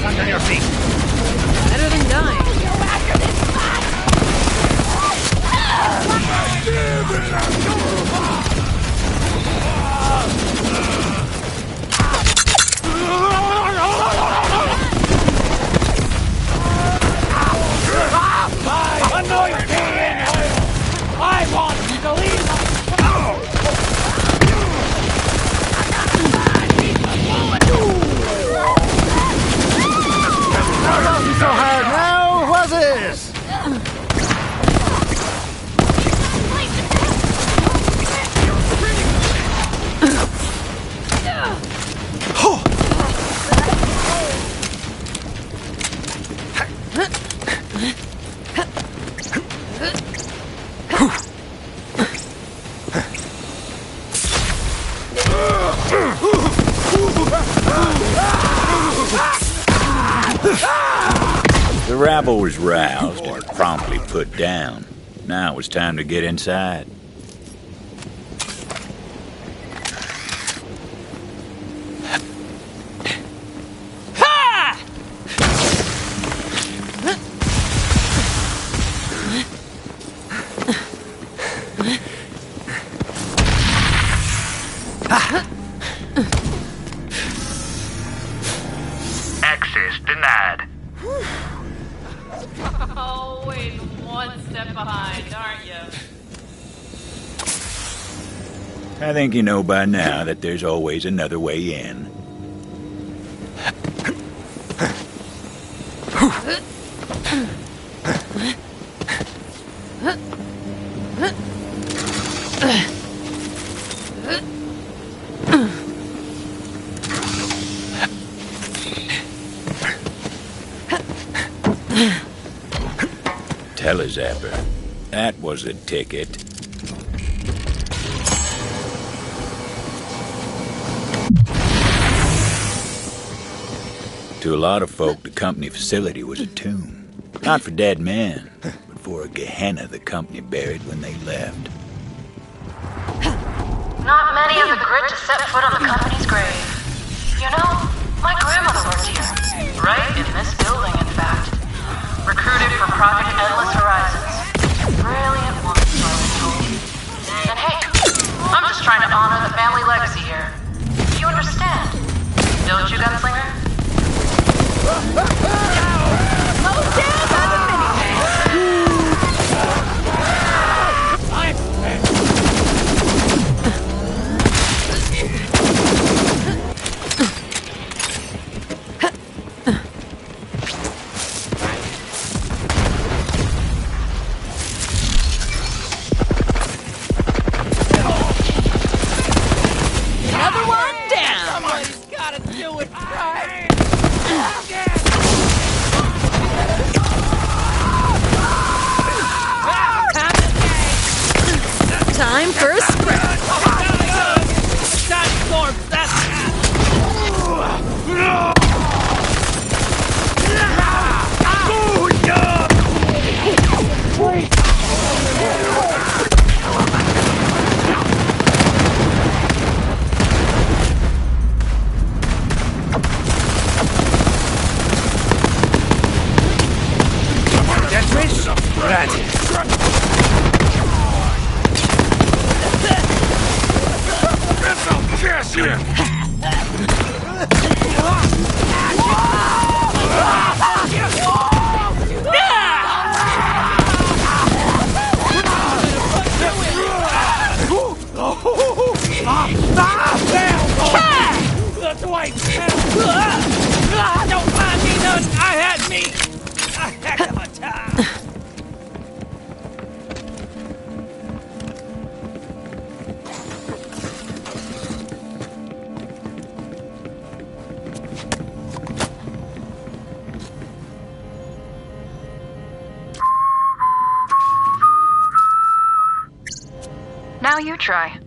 Under your feet. Better than dying. I know you're being I want you to leave. Wasn't so hard now, was it? The rabble was roused and promptly put down. Now it was time to get inside. Access denied. Always one step behind, aren't you? I think you know by now that there's always another way in. Telezapper. That was a ticket. To a lot of folk, the company facility was a tomb. Not for dead men, but for a Gehenna the company buried when they left. Not many have the grit to set foot on the company's grave. You know, my grandmother worked here. Right in this building, in fact. Recruited for Project Endless Horizons. Brilliant woman, so I was told. And hey, I'm just trying to honor the family legacy here. You understand? Don't you, gunslinger? Mowed down by the minivan. Another one down. Somebody's gotta do it right. Time for a sprint. Don't mind me none. I had me a heck of a time. Now you try.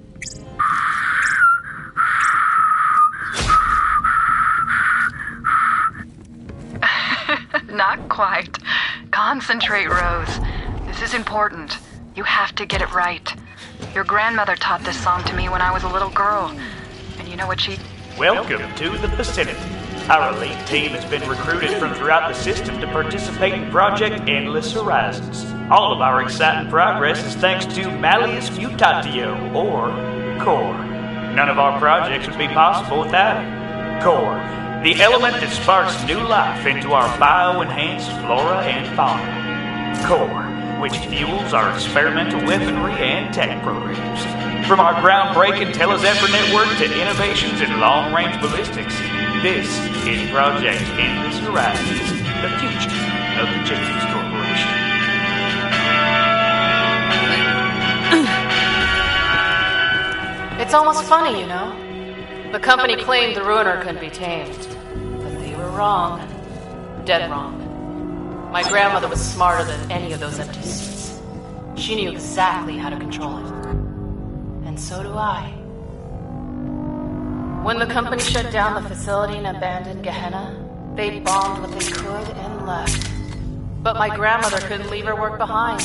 Not quite. Concentrate, Rose. This is important. You have to get it right. Your grandmother taught this song to me when I was a little girl. And you know what she... Welcome to the vicinity. Our elite team has been recruited from throughout the system to participate in Project Endless Horizons. All of our exciting progress is thanks to Malleus Mutatio, or Core. None of our projects would be possible without it. Core, the element that sparks new life into our bio-enhanced flora and fauna. Core, which fuels our experimental weaponry and tech programs. From our groundbreaking Telezephyr network to innovations in long-range ballistics, this is Project Endless Horizons, the future of the James Corporation. It's almost funny, you know? The company claimed the Ruiner couldn't be tamed. But they were wrong. Dead wrong. My grandmother was smarter than any of those empty suits. She knew exactly how to control it. And so do I. When the company shut down the facility and abandoned Gehenna, they bombed what they could and left. But my grandmother couldn't leave her work behind.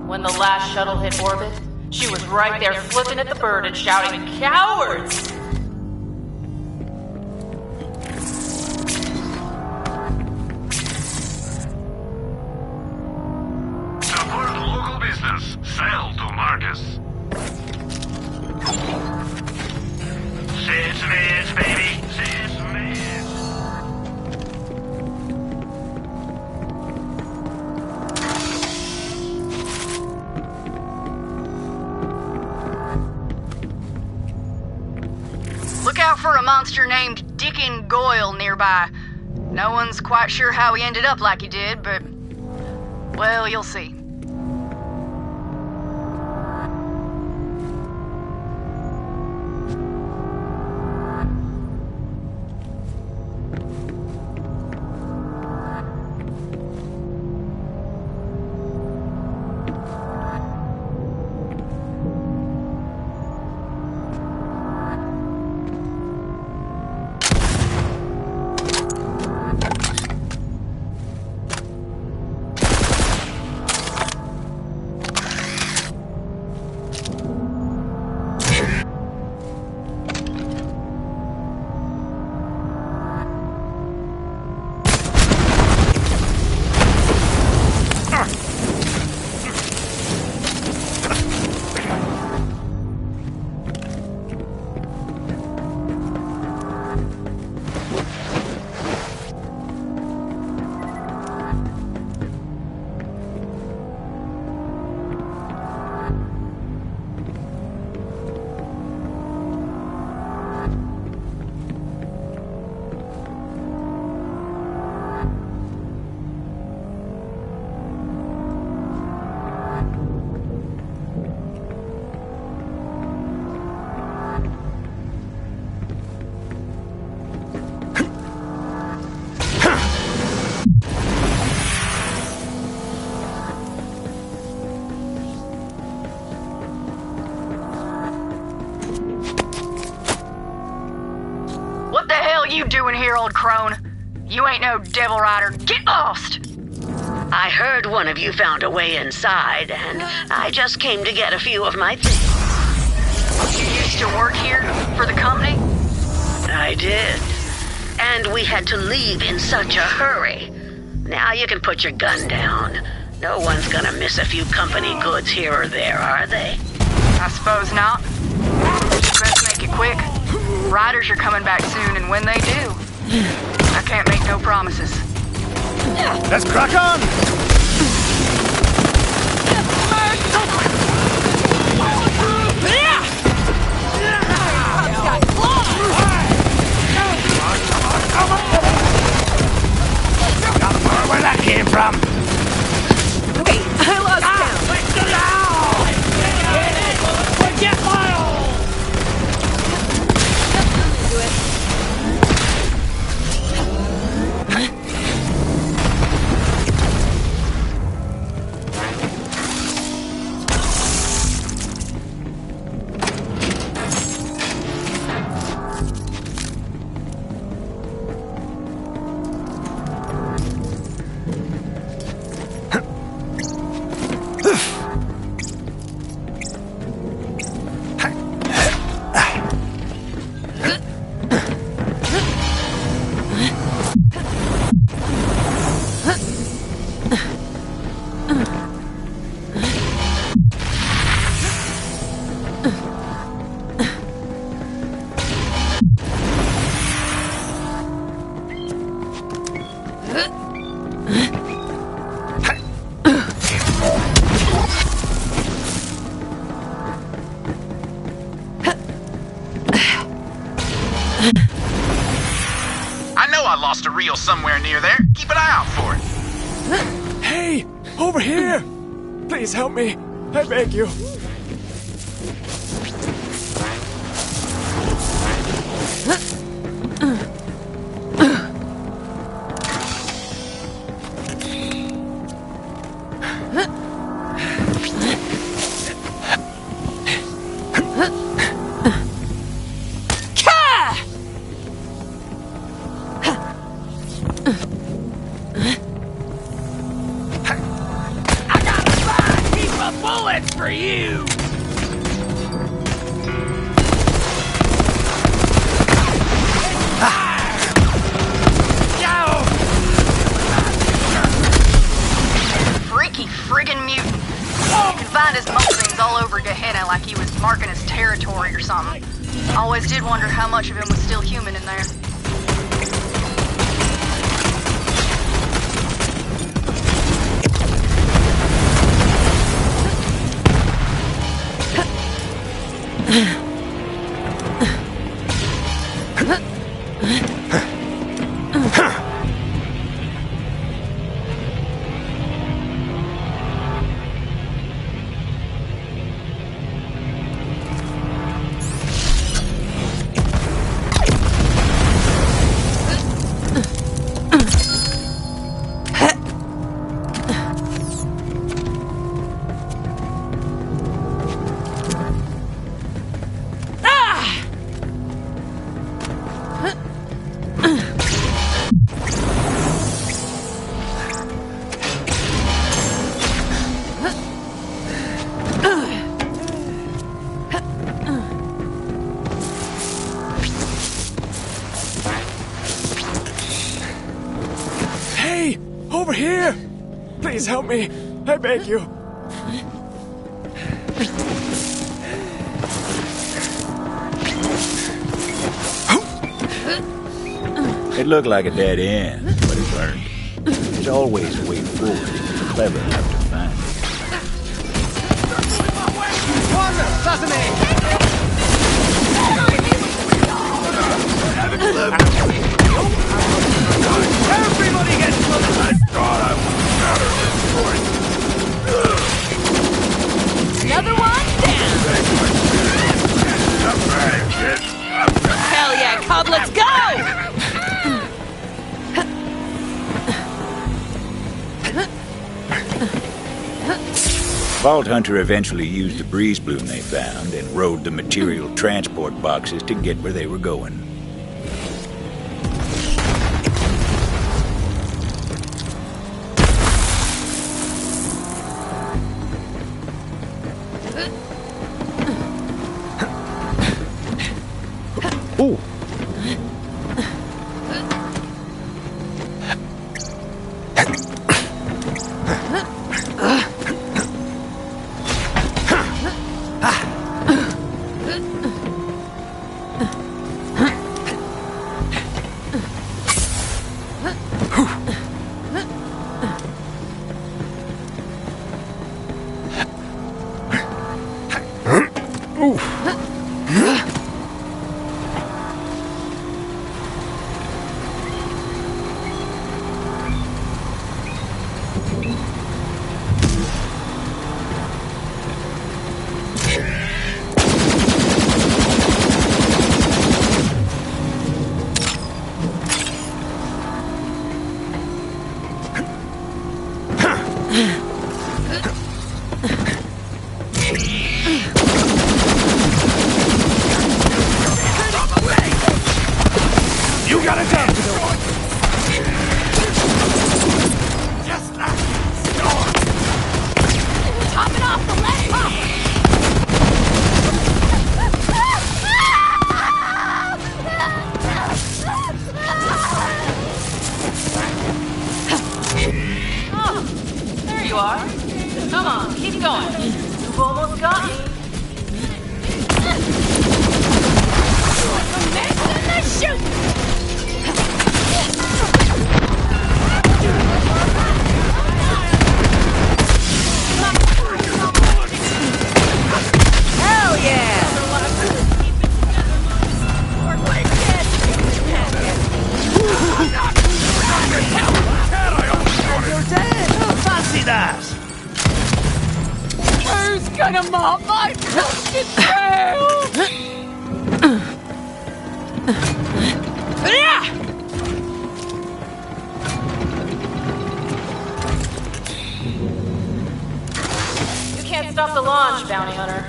When the last shuttle hit orbit, she was right there flipping at the bird and shouting, "Cowards!" Support local business. Sell to Marcus. Sesame, baby. Sesame. Look out for a monster named Dickon Goyle nearby. No one's quite sure how he ended up like he did, but... well, you'll see. doing here, old crone? You ain't no devil rider. Get lost! I heard one of you found a way inside, and I just came to get a few of my things. You used to work here for the company? I did. And we had to leave in such a hurry. Now you can put your gun down. No one's gonna miss a few company goods here or there, are they? I suppose not. Just best make it quick. Riders are coming back soon, and when they do, I can't make no promises. Let's crack on! Where that came from? Wait, I lost count. Get Miles! Do it. I know I lost a reel somewhere near there. Keep an eye out for it. Hey! Over here! Please help me. I beg you. Bullets for you! Freaky friggin' mutant. You can find his musclings all over Gehenna like he was marking his territory or something. Always did wonder how much of him was still human in there. Hey! Over here! Please help me. I beg you. It looked like a dead end, but it learned. There's always a way forward if you're clever enough to find it. Everybody gets close! I thought I was better at this point. Another one down. Hell yeah, Cub, let's go! Vault Hunter eventually used the breeze bloom they found and rode the material transport boxes to get where they were going. You got a job to do. Just like topping off the leg. Oh, there you are. Come on, keep going. You've almost got me. Hell yeah! You're dead! Fancy that! Who's gonna mop my fucking trail? You can't stop the launch, Bounty Hunter.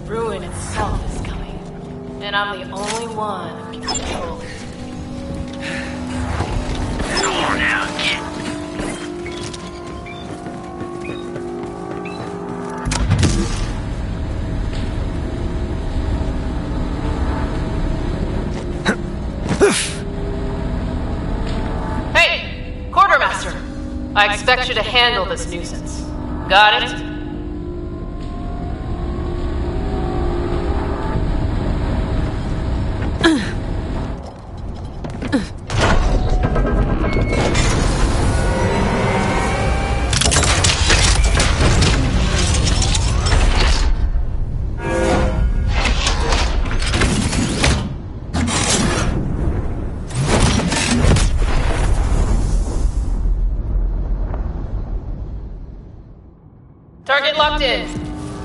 Ruin itself is coming. And I'm the only one who can control it. Come on now, kid. Hey, Quartermaster. I expect you to handle this nuisance. Got it? Target locked in.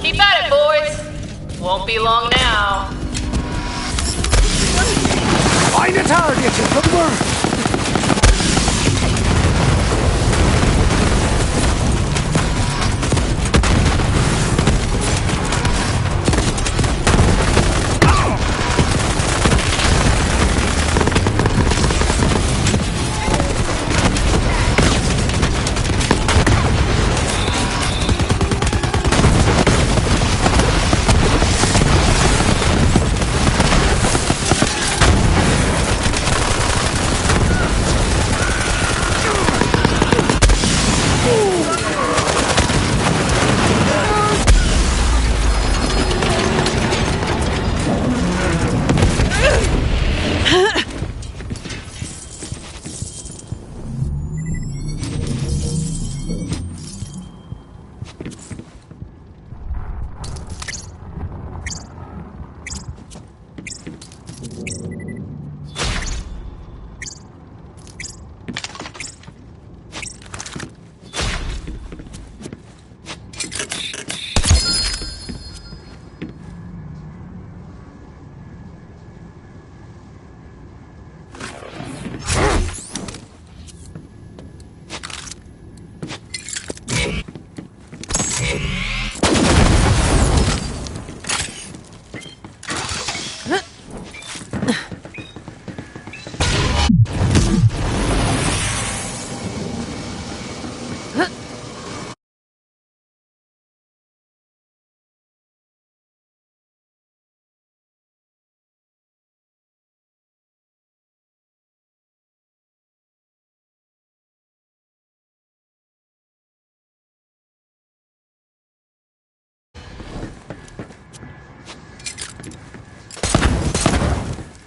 Keep at it, boys. Won't be long now. Find a target, you good work!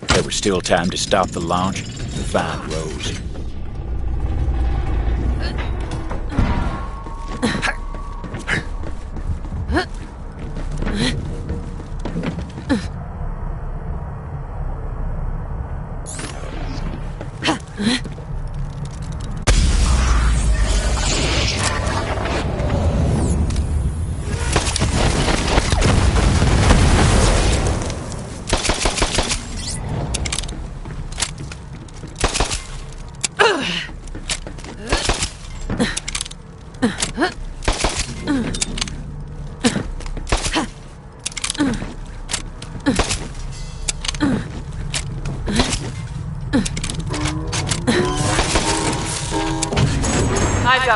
There was still time to stop the launch and find Rose.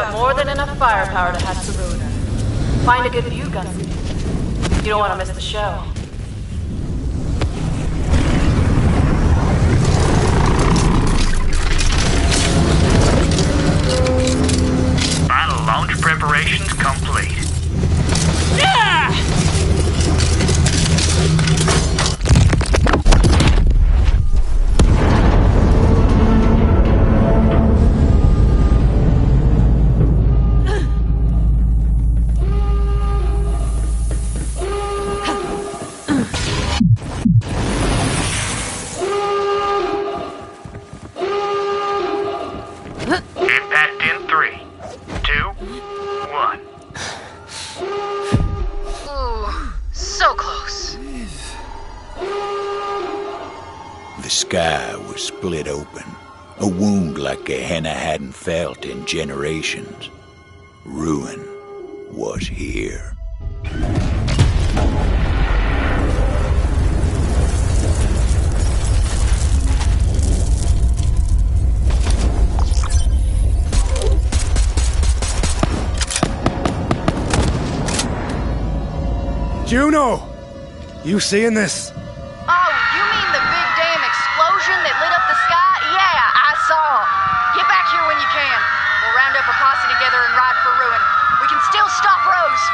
got more than enough firepower to hatch the ruiner. Find a good view, Gunsy. You don't want to miss the show. Final launch preparations complete. Yeah! Impact in 3, 2, 1. Ooh, so close. The sky was split open, a wound like Gehenna hadn't felt in generations. Ruin was here. Juno! You seeing this? Oh, you mean the big damn explosion that lit up the sky? Yeah, I saw. Get back here when you can. We'll round up a posse together and ride for Ruin. We can still stop Rose.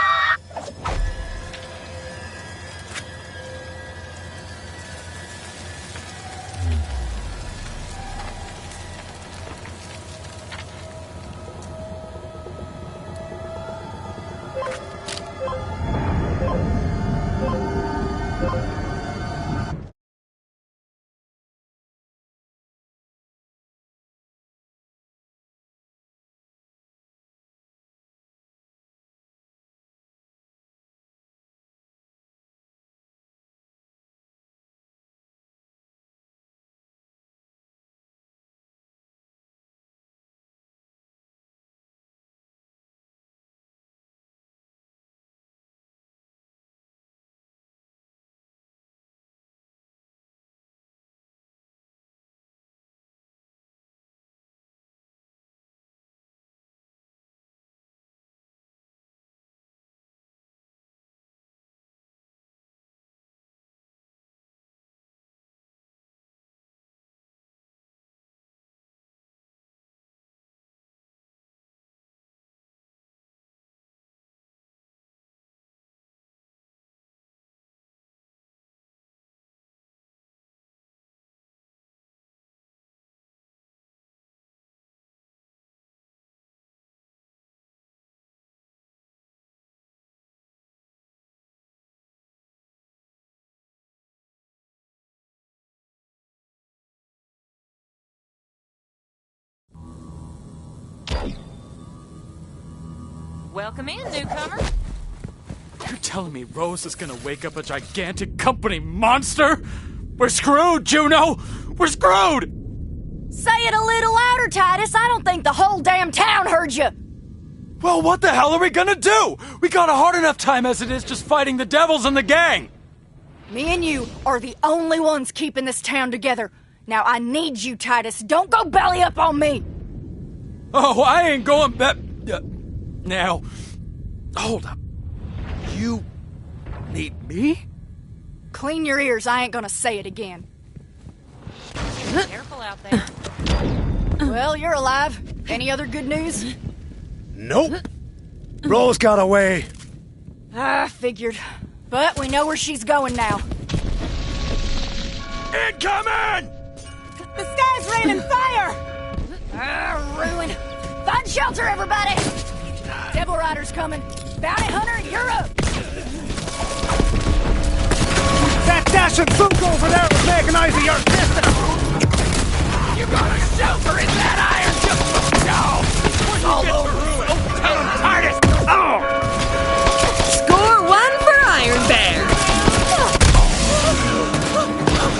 Welcome in, newcomer. You're telling me Rose is gonna wake up a gigantic company monster? We're screwed, Juno! We're screwed! Say it a little louder, Titus. I don't think the whole damn town heard you. Well, what the hell are we gonna do? We got a hard enough time as it is just fighting the devils and the gang. Me and you are the only ones keeping this town together. Now, I need you, Titus. Don't go belly up on me. Oh, I ain't going back. Now, hold up. You need me? Clean your ears. I ain't gonna say it again. Careful out there. Well, you're alive. Any other good news? Nope. Rose got away. I figured. But we know where she's going now. Incoming! The sky's raining fire! Ruin. Find shelter, everybody! Devil Rider's coming. Bounty Hunter, you're up! That dashing spook over there was making eyes at your sister! You got a shelter in that iron just go! All over Ruin! Tell him Titus! Oh! Score one for Iron Bear!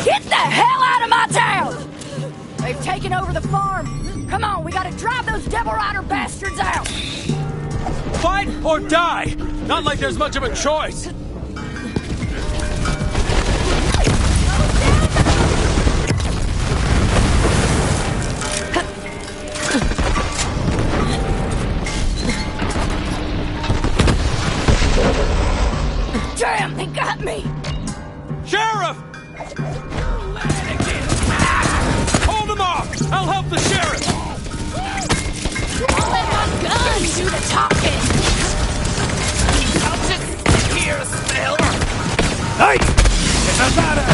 Get the hell out of my town! They've taken over the farm. Come on, we gotta drive those Devil Rider bastards out! Fight or die! Not like there's much of a choice. Damn, they got me! Sheriff! Hold him off! I'll help the sheriff! I'll let my gun do the talking! I'll just sit here still! Hey! It's a matter!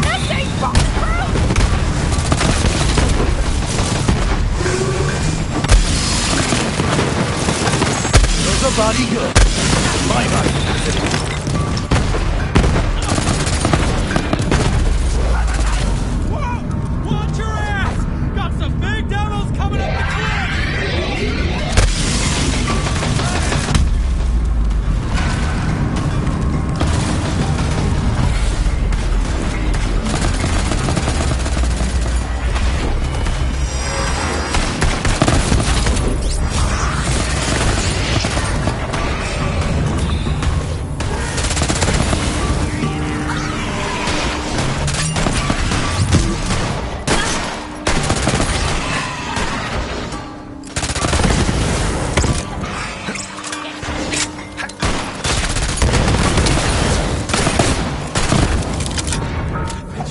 This ain't bulletproof! Does a body good? My body. Watch your ass! Got some big devils coming up the cliff!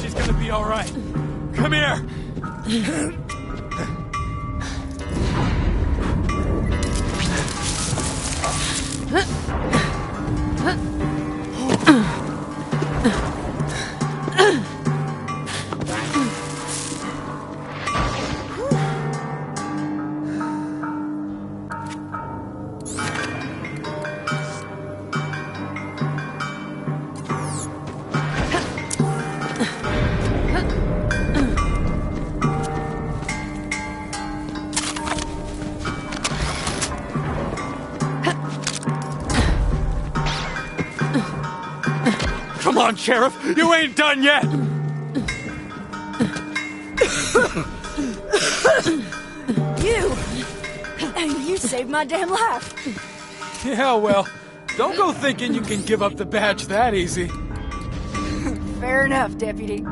She's gonna be all right. Come here. Come on, Sheriff. You ain't done yet. You saved my damn life. Yeah, well, don't go thinking you can give up the badge that easy. Fair enough, Deputy.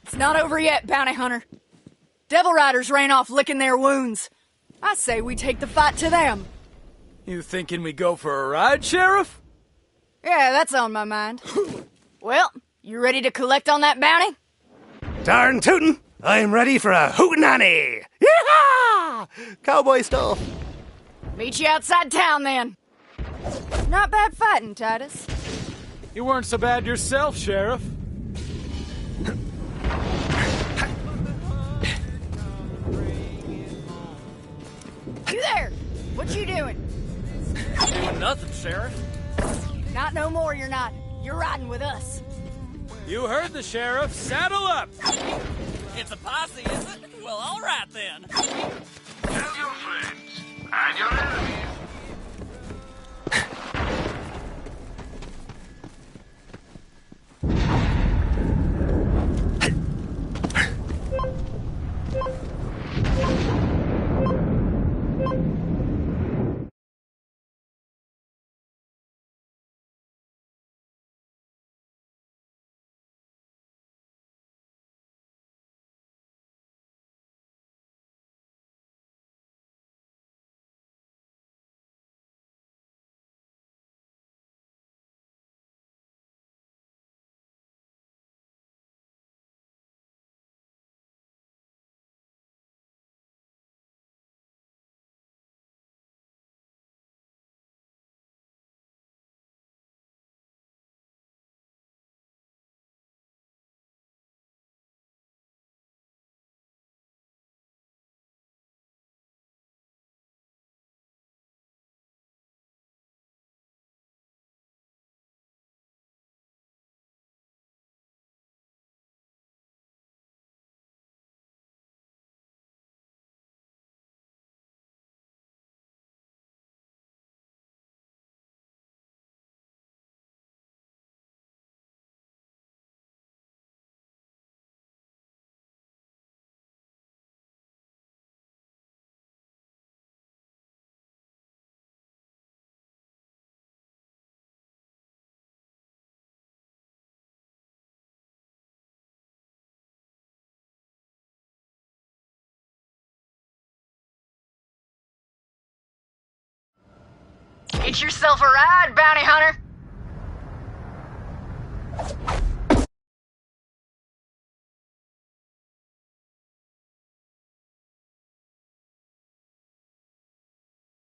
It's not over yet, Bounty Hunter. Devil Riders ran off licking their wounds. I say we take the fight to them. You thinking we go for a ride, Sheriff? Yeah, that's on my mind. Well, you ready to collect on that bounty? Darn tootin'! I'm ready for a hootenanny! Yeehaw! Cowboy stuff. Meet you outside town, then. Not bad fighting, Titus. You weren't so bad yourself, Sheriff. You there! What you doing? Doing nothing, Sheriff. Not no more, you're not. You're riding with us. You heard the Sheriff. Saddle up! It's a posse, is it? Well, all right then. Tell your friends and your enemies Get yourself a ride, bounty hunter.